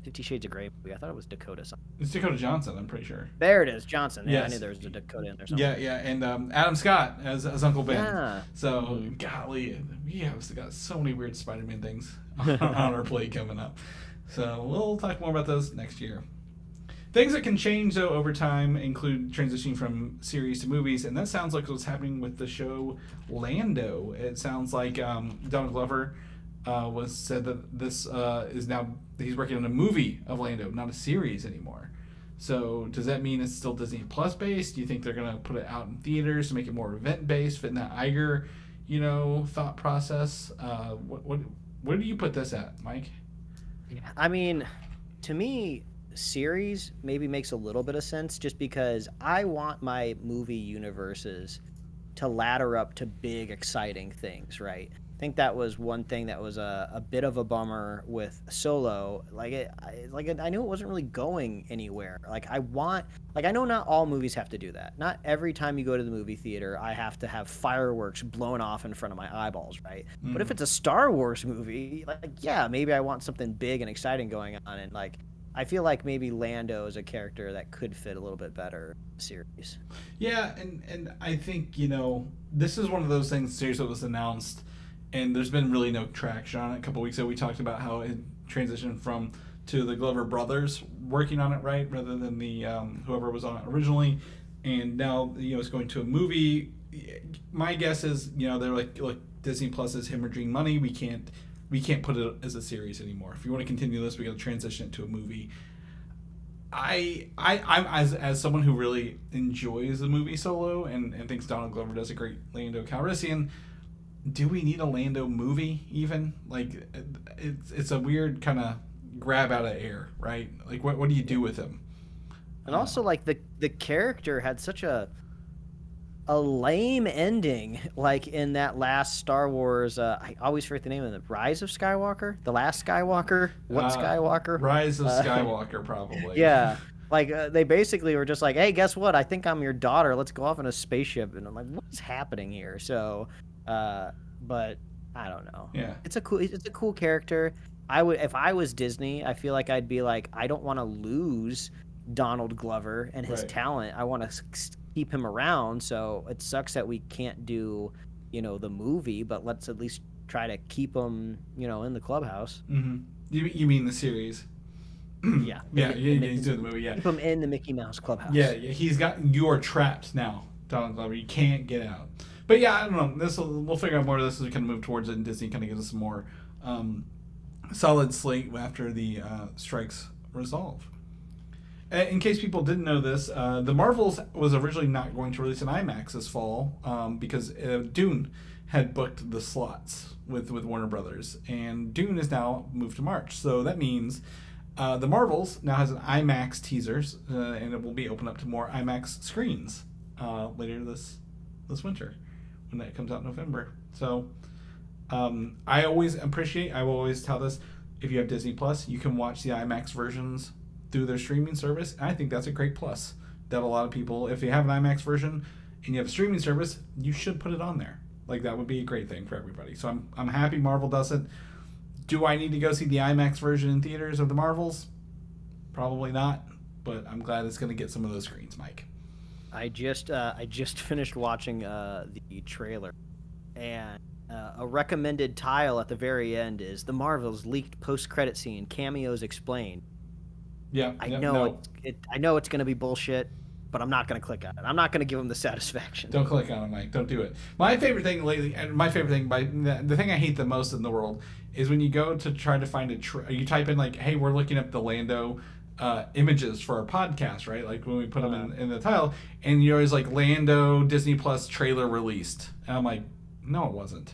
50 Shades of Grey movie. I thought it was Dakota something. It's Dakota Johnson, I'm pretty sure. There it is, Johnson. Yeah, yes. I knew there was a Dakota in there somewhere. Yeah, and Adam Scott as Uncle Ben. Yeah. So, golly, we have got so many weird Spider-Man things on our plate coming up. So we'll talk more about those next year. Things that can change, though, over time include transitioning from series to movies, and that sounds like what's happening with the show Lando. It sounds like Donald Glover said that this is now, he's working on a movie of Lando, not a series anymore. So does that mean it's still Disney Plus based? Do you think they're going to put it out in theaters to make it more event based, fit in that Iger, thought process? Where do you put this at, Mike? I mean, to me, series maybe makes a little bit of sense, just because I want my movie universes to ladder up to big, exciting things, right? I think that was one thing that was a bit of a bummer with Solo. I knew it wasn't really going anywhere. I know not all movies have to do that. Not every time you go to the movie theater, I have to have fireworks blown off in front of my eyeballs, right? But if it's a Star Wars movie, maybe I want something big and exciting going on, and I feel like maybe Lando is a character that could fit a little bit better in the series. Yeah, and I think, this is one of those things, series that was announced, and there's been really no traction on it. A couple weeks ago, we talked about how it transitioned to the Glover brothers working on it, right, rather than the whoever was on it originally. And now, it's going to a movie. My guess is, they're like, look, Disney Plus is hemorrhaging money. We can't put it as a series anymore. If you want to continue this, we got to transition it to a movie. I'm as someone who really enjoys the movie Solo and thinks Donald Glover does a great Lando Calrissian. Do we need a Lando movie even? It's a weird kind of grab out of air, right? What do you do with him? And also, the character had such a lame ending, in that last Star Wars. I always forget the name of it. Rise of Skywalker, the last Skywalker. What Skywalker? Rise of Skywalker, probably. Yeah, they basically were just like, "Hey, guess what? I think I'm your daughter. Let's go off in a spaceship." And I'm like, "What's happening here?" So, but I don't know. Yeah, it's a cool character. If I was Disney, I feel like I'd be like, I don't want to lose Donald Glover and his talent. I want to keep him around, so it sucks that we can't do the movie, but let's at least try to keep him in the clubhouse. You mean the series? Yeah, he's doing the movie. Yeah, keep him in the Mickey Mouse clubhouse. Yeah, you're trapped now, Donald Glover. You can't get out. But yeah, I don't know. We'll figure out more of this as we kind of move towards it, and Disney kind of gives us some more solid slate after the strikes resolve. In case people didn't know this, The Marvels was originally not going to release in IMAX this fall because Dune had booked the slots with Warner Brothers, and Dune is now moved to March. So that means The Marvels now has an IMAX teasers, and it will be open up to more IMAX screens later this winter when that comes out in November. So I will always tell this, if you have Disney Plus, you can watch the IMAX versions through their streaming service. And I think that's a great plus that a lot of people, if you have an IMAX version and you have a streaming service, you should put it on there. Like, that would be a great thing for everybody. So I'm happy Marvel does it. Do I need to go see the IMAX version in theaters of the Marvels? Probably not, but I'm glad it's going to get some of those screens, Mike. I just finished watching the trailer, and a recommended tile at the very end is The Marvels leaked post-credit scene, cameos explained. Yeah, I know it's going to be bullshit, but I'm not going to click on it. I'm not going to give them the satisfaction. Don't click on it, Mike. Don't do it. My favorite thing lately, and the thing I hate the most in the world, is when you go to try to find you type in like, hey, we're looking up the Lando images for our podcast, right? Like when we put them in the title, and you're always like, Lando Disney Plus trailer released. And I'm like, no, it wasn't.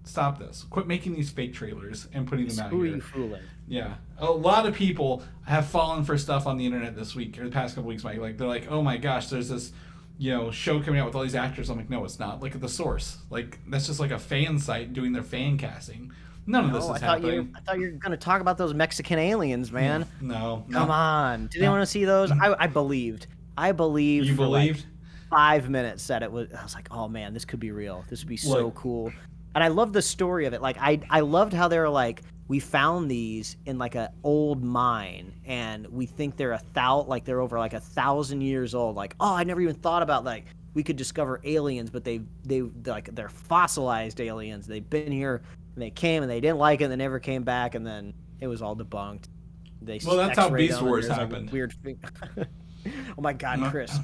Stop this. Quit making these fake trailers and putting them out here. Who are you fooling? Yeah. A lot of people have fallen for stuff on the internet this week, or the past couple weeks, Mike. Like, they're like, oh my gosh, there's this, show coming out with all these actors. I'm like, no, it's not. Look at the source. Like, that's just like a fan site doing their fan casting. None of this is happening. I thought you were going to talk about those Mexican aliens, man. No. Come on. Did anyone want to see those? I believed. You believed? Like 5 minutes that it was. I was like, oh man, this could be real. This would be so cool. And I love the story of it. Like, I loved how they were like, we found these in like an old mine, and we think they're they're over like 1,000 years old. Like, oh, I never even thought about like we could discover aliens, but they're fossilized aliens. They've been here and they came and they didn't like it, and they never came back, and then it was all debunked. That's how Beast Wars happened. Weird thing. Oh my God, Chris.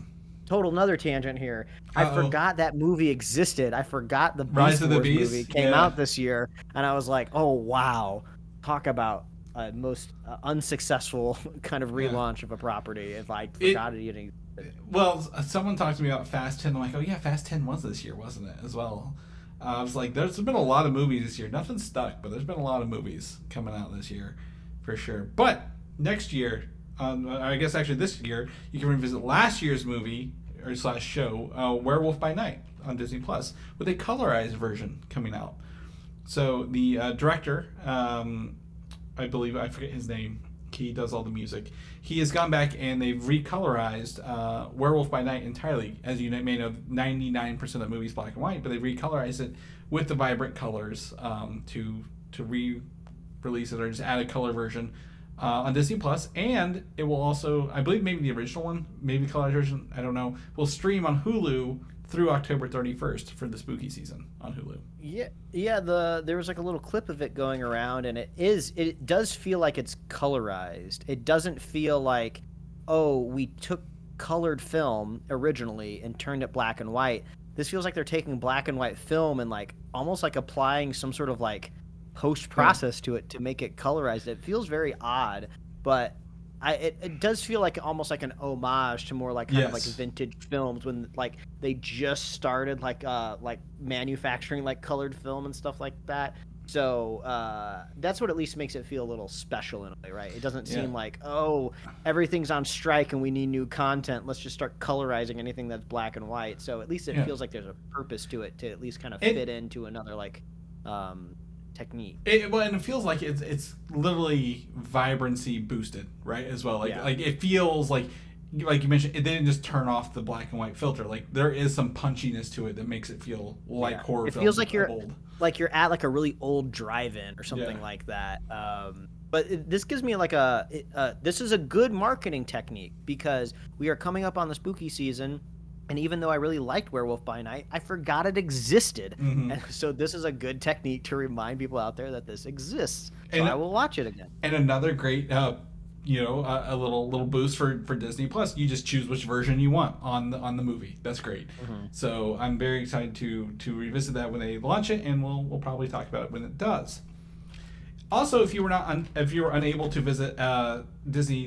Total another tangent here. I forgot that movie existed. I forgot the Rise of the Beast movie came out this year, and I was like, oh wow, talk about most unsuccessful kind of relaunch of a property. If I forgot it even existed. Well, someone talked to me about Fast 10. I'm like, oh yeah, Fast 10 was this year, wasn't it, as well? I was like, there's been a lot of movies this year. Nothing stuck, but there's been a lot of movies coming out this year, for sure. But next year, I guess actually this year, you can revisit last year's movie or / show, Werewolf by Night on Disney Plus, with a colorized version coming out. So the director, I believe, I forget his name, he does all the music. He has gone back and they've recolorized Werewolf by Night entirely. As you may know, 99% of the movie is black and white, but they recolorized it with the vibrant colors to re-release it or just add a color version on Disney Plus. And it will also, I believe maybe the original one, maybe the colorized version, I don't know, will stream on Hulu through October 31st for the spooky season on Hulu. Yeah. There was like a little clip of it going around, and it does feel like it's colorized. It doesn't feel like, oh, we took colored film originally and turned it black and white. This feels like they're taking black and white film and like almost like applying some sort of like post process to it to make it colorized. It feels very odd, but it does feel like almost like an homage to more like kind of like vintage films when like they just started like manufacturing like colored film and stuff like that. So that's what at least makes it feel a little special in a way, right? It doesn't seem like, oh, everything's on strike and we need new content. Let's just start colorizing anything that's black and white. So at least it feels like there's a purpose to it to at least kind of fit into another like technique. And it feels like it's literally vibrancy boosted, right? As well, like it feels like you mentioned, it didn't just turn off the black and white filter. Like there is some punchiness to it that makes it feel like horror. It feels like you're at like a really old drive-in or something like that. But this gives me like this is a good marketing technique because we are coming up on the spooky season. And even though I really liked Werewolf by Night, I forgot it existed. Mm-hmm. And so this is a good technique to remind people out there that this exists. So I will watch it again. And another great a little boost for Disney Plus. You just choose which version you want on the movie. That's great. So I'm very excited to revisit that when they launch it, and we'll probably talk about it when it does. Also, if you were unable to visit Disneyland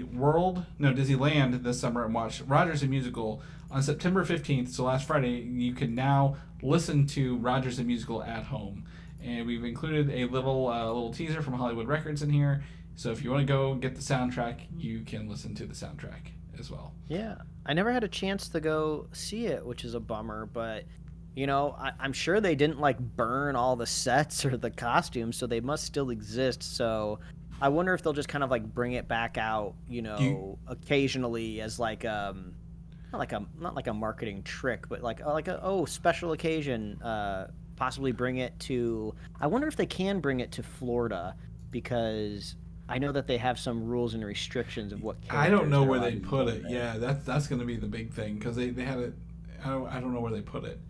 this summer and watch Rogers the Musical on September 15th, so last Friday, you can now listen to Rogers the Musical at home. And we've included a little teaser from Hollywood Records in here. So if you want to go get the soundtrack, you can listen to the soundtrack as well. Yeah, I never had a chance to go see it, which is a bummer, but I'm sure they didn't like burn all the sets or the costumes, so they must still exist. So I wonder if they'll just kind of like bring it back out, occasionally as like not like a marketing trick, but like a special occasion. Possibly bring it to. I wonder if they can bring it to Florida, because I know that they have some rules and restrictions of what. I don't know where they put it. Yeah, that's going to be the big thing, because they had it. I don't know where they put it.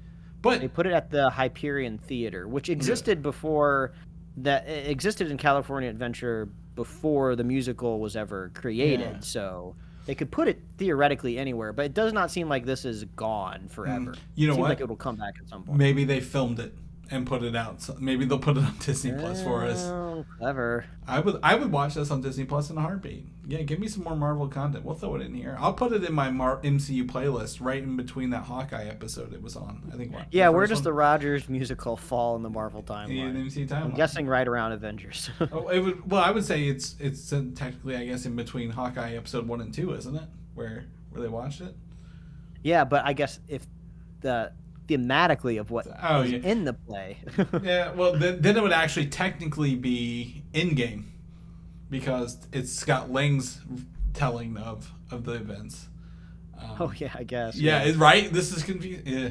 But they put it at the Hyperion Theater, which existed before that. It existed in California Adventure before the musical was ever created. Yeah. So they could put it theoretically anywhere, but it does not seem like this is gone forever. You know it seems what? Like it will come back at some point. Maybe they filmed it and put it out. So maybe they'll put it on Disney Plus for us. Clever. I would watch this on Disney Plus in a heartbeat. Yeah, give me some more Marvel content. We'll throw it in here. I'll put it in my MCU playlist right in between that Hawkeye episode it was on. I think. Yeah, where does the Rogers musical fall in the Marvel timeline? Yeah, the MCU timeline. I'm guessing right around Avengers. I would say it's technically, I guess, in between Hawkeye episode 1 and 2, isn't it? Where they watched it. Yeah, but I guess if the thematically of what is in the play. Yeah, well, then it would actually technically be in-game, because it's Scott Lang's telling of the events. I guess. Yeah, right? This is confusing. Yeah.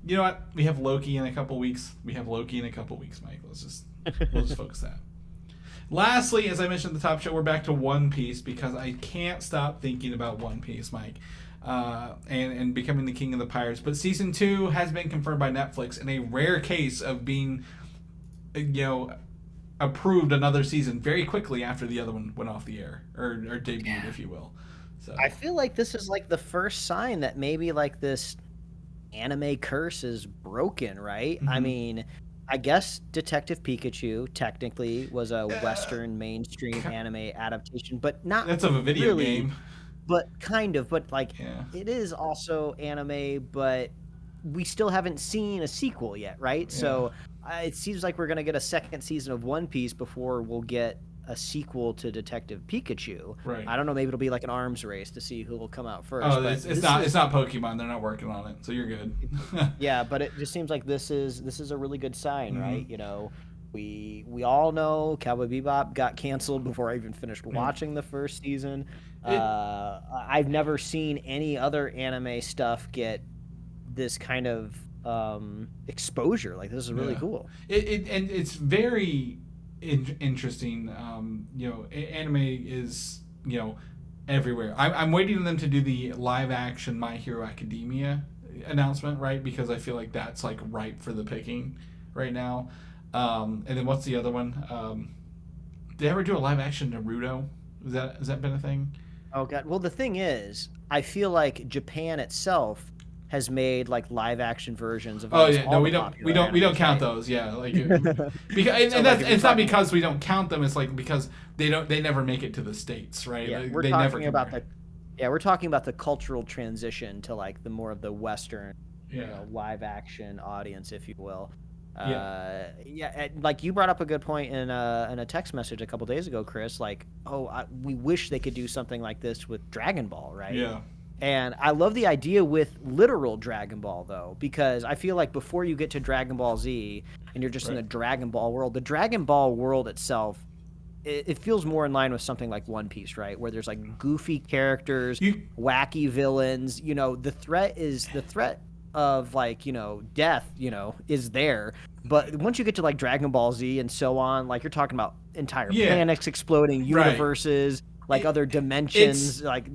You know what? We have Loki in a couple weeks. Mike. We'll just focus that. Lastly, as I mentioned at the top show, we're back to One Piece, because I can't stop thinking about One Piece, Mike. And becoming the king of the pirates. But season 2 has been confirmed by Netflix in a rare case of being, approved another season very quickly after the other one went off the air, or debuted, if you will. So I feel like this is like the first sign that maybe like this anime curse is broken, right? Mm-hmm. I mean, I guess Detective Pikachu technically was a Western mainstream anime adaptation, but not. That's of a video game. But kind of, but like it is also anime, but we still haven't seen a sequel yet, right? Yeah. So it seems like we're going to get a second season of One Piece before we'll get a sequel to Detective Pikachu. Right. I don't know, maybe it'll be like an arms race to see who will come out first. Oh, it's not Pokemon. They're not working on it, so you're good. Yeah, but it just seems like this is a really good sign, right? We all know Cowboy Bebop got canceled before I even finished watching the first season. I've never seen any other anime stuff get this kind of exposure. Like, this is really cool. And it's very interesting. Anime is everywhere. I'm waiting for them to do the live action My Hero Academia announcement, right? Because I feel like that's like ripe for the picking right now. And then what's the other one? Did they ever do a live action Naruto? Has that been a thing? Oh god. Well, the thing is, I feel like Japan itself has made like live action versions of. We don't count those. Yeah, like because it's not because we don't count them. It's like because they never make it to the States, right? Yeah, like, we're talking about we're talking about the cultural transition to like the more of the Western, live action audience, if you will. Like you brought up a good point in a text message a couple days ago, Chris. Like, we wish they could do something like this with Dragon Ball, right? Yeah. And I love the idea with literal Dragon Ball, though, because I feel like before you get to Dragon Ball Z and you're just in the Dragon Ball world, the Dragon Ball world itself, it feels more in line with something like One Piece, right? Where there's like goofy characters, wacky villains. The threat of like death is there, but once you get to like Dragon Ball Z and so on, like you're talking about entire planets exploding, universes, like other dimensions. Like,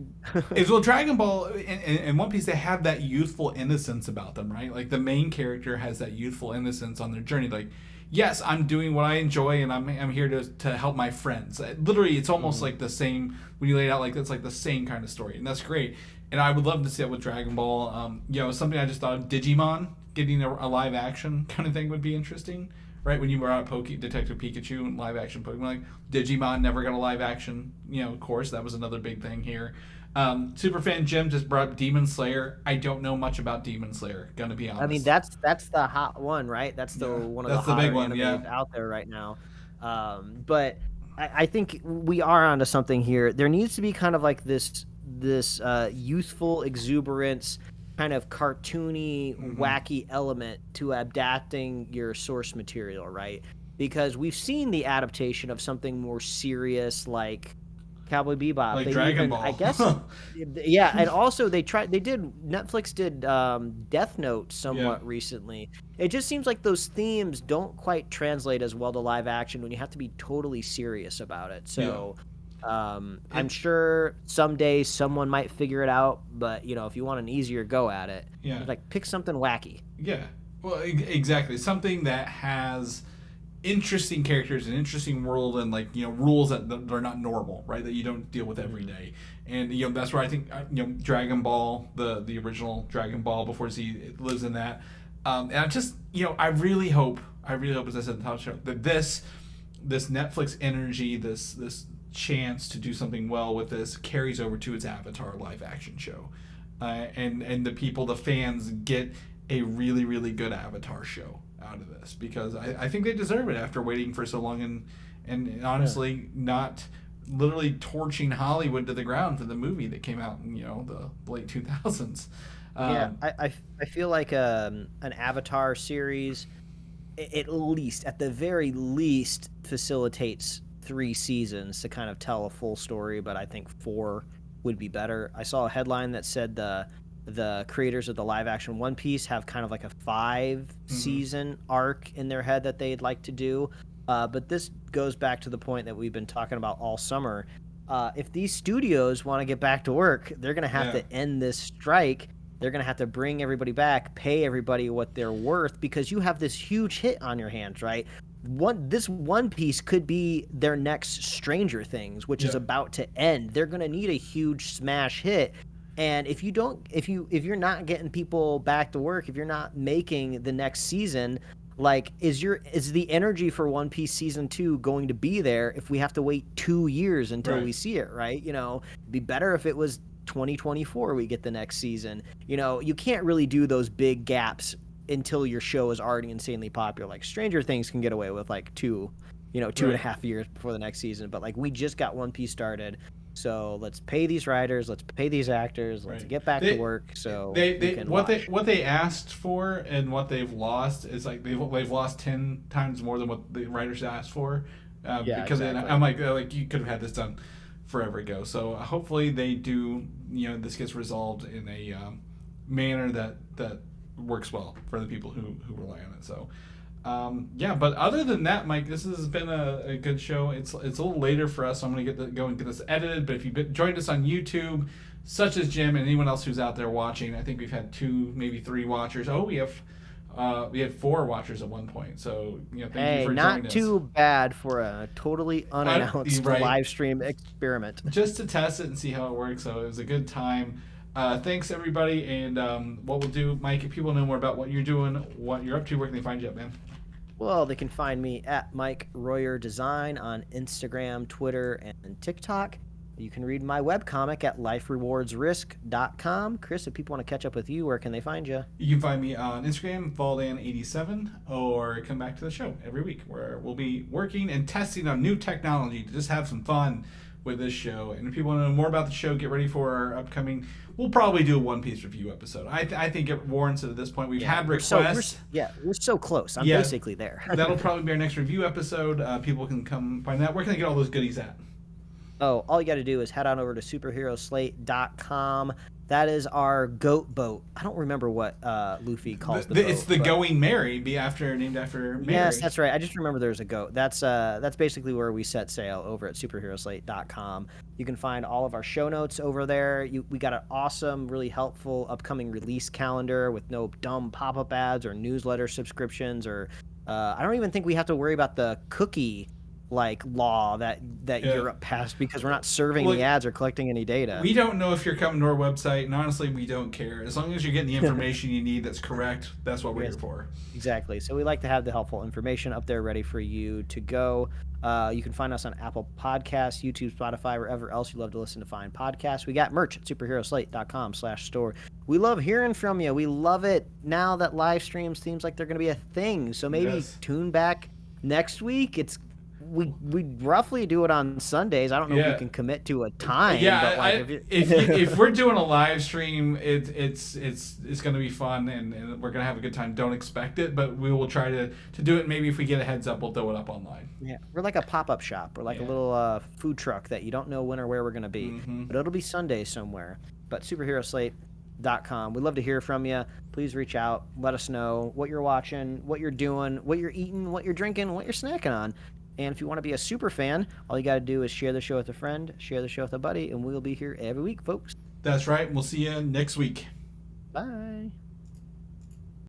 it's well, Dragon Ball and One Piece, they have that youthful innocence about them, right? Like the main character has that youthful innocence on their journey. Like, yes, I'm doing what I enjoy, and I'm here to help my friends. Literally, it's almost like the same when you lay it out like it's like the same kind of story, and that's great. And I would love to see it with Dragon Ball. Something I just thought of, Digimon getting a live action kind of thing would be interesting, right? When you were out Detective Pikachu and live action Pokemon, like Digimon never got a live action. Of course, that was another big thing here. Superfan Jim just brought up Demon Slayer. I don't know much about Demon Slayer, gonna be honest. I mean, that's the hot one, right? That's one of the hotter big one, animes out there right now. But I think we are onto something here. There needs to be kind of like this youthful exuberance, kind of cartoony, wacky element to adapting your source material, right? Because we've seen the adaptation of something more serious like Cowboy Bebop, like Dragon Ball, I guess. Yeah, and also Netflix did Death Note somewhat recently. It just seems like those themes don't quite translate as well to live action when you have to be totally serious about it. So I'm sure someday someone might figure it out, but if you want an easier go at it, like pick something wacky. Yeah, well, exactly, something that has interesting characters, an interesting world, and rules that are not normal, right? That you don't deal with every day. And that's where I think Dragon Ball, the original Dragon Ball before Z, lives in that. And I just I really hope, as I said in the top show, that this Netflix energy, this chance to do something well with this carries over to its Avatar live action show, and the fans get a really, really good Avatar show out of this, because I think they deserve it after waiting for so long and honestly not literally torching Hollywood to the ground for the movie that came out in the late 2000s. I feel like an Avatar series at the very least facilitates 3 seasons to kind of tell a full story, but I think 4 would be better. I saw a headline that said the creators of the live action One Piece have kind of like a 5-season arc in their head that they'd like to do. But this goes back to the point that we've been talking about all summer. If these studios want to get back to work, they're going to have to end this strike. They're going to have to bring everybody back, pay everybody what they're worth, because you have this huge hit on your hands, right? This One Piece could be their next Stranger Things, which is about to end. They're going to need a huge smash hit. And if you're not getting people back to work, if you're not making the next season, like is the energy for One Piece season 2 going to be there if we have to wait 2 years until we see it, right? It'd be better if it was 2024 we get the next season. You can't really do those big gaps until your show is already insanely popular. Like Stranger Things can get away with like 2.5 years before the next season, but like we just got One Piece started. So let's pay these writers, let's pay these actors, let's get back to work. So what they asked for and what they've lost is like they've lost 10 times more than what the writers asked for. Because exactly. I'm like you could have had this done forever ago. So hopefully they do. This gets resolved in a manner that works well for the people who rely on it. So. But other than that, Mike, this has been a good show. It's a little later for us, so I'm going to go and get this edited. But if you've joined us on YouTube, such as Jim and anyone else who's out there watching, I think we've had 2, maybe 3 watchers. Oh, we had 4 watchers at one point. So thank you for joining us. Not too bad for a totally unannounced live stream experiment. Just to test it and see how it works. So it was a good time. Thanks everybody, and what we'll do, Mike, if people know more about what you're doing, what you're up to, where can they find you at, man? Well, they can find me at Mike Royer Design on Instagram, Twitter, and TikTok. You can read my webcomic at liferewardsrisk.com. Chris, if people want to catch up with you, where can they find you? You can find me on Instagram, Valdan87, or come back to the show every week where we'll be working and testing on new technology to just have some fun with this show. And if people want to know more about the show, get ready for our upcoming... We'll probably do a One Piece review episode. I think it warrants it at this point. We've had requests. We're so close. I'm basically there. That'll probably be our next review episode. People can come find that. Where can they get all those goodies at? Oh, all you got to do is head on over to superheroslate.com. That is our goat boat. I don't remember what Luffy calls the boat. It's the Going Merry, named after Mary. Yes, that's right. I just remember there's a goat. That's basically where we set sail over at superheroslate.com. You can find all of our show notes over there. We got an awesome, really helpful upcoming release calendar with no dumb pop-up ads or newsletter subscriptions, or I don't even think we have to worry about the cookie law that Europe passed, because we're not serving the ads or collecting any data. We don't know if you're coming to our website, and honestly, we don't care. As long as you're getting the information you need that's correct, that's what we're here for. Exactly. So we like to have the helpful information up there ready for you to go. You can find us on Apple Podcasts, YouTube, Spotify, wherever else you love to listen to find podcasts. We got merch at superheroslate.com/store. We love hearing from you. We love it now that live streams seems like they're going to be a thing. So maybe tune back next week. We roughly do it on Sundays. I don't know if we can commit to a time. Yeah, but if we're doing a live stream, it's going to be fun, and we're going to have a good time. Don't expect it, but we will try to do it. Maybe if we get a heads up, we'll throw it up online. Yeah, we're like a pop-up shop. We're like a little food truck that you don't know when or where we're going to be. But it'll be Sunday somewhere. But superheroslate.com. We'd love to hear from you. Please reach out. Let us know what you're watching, what you're doing, what you're eating, what you're drinking, what you're snacking on. And if you want to be a super fan, all you got to do is share the show with a friend, share the show with a buddy, and we'll be here every week, folks. That's right. We'll see you next week. Bye.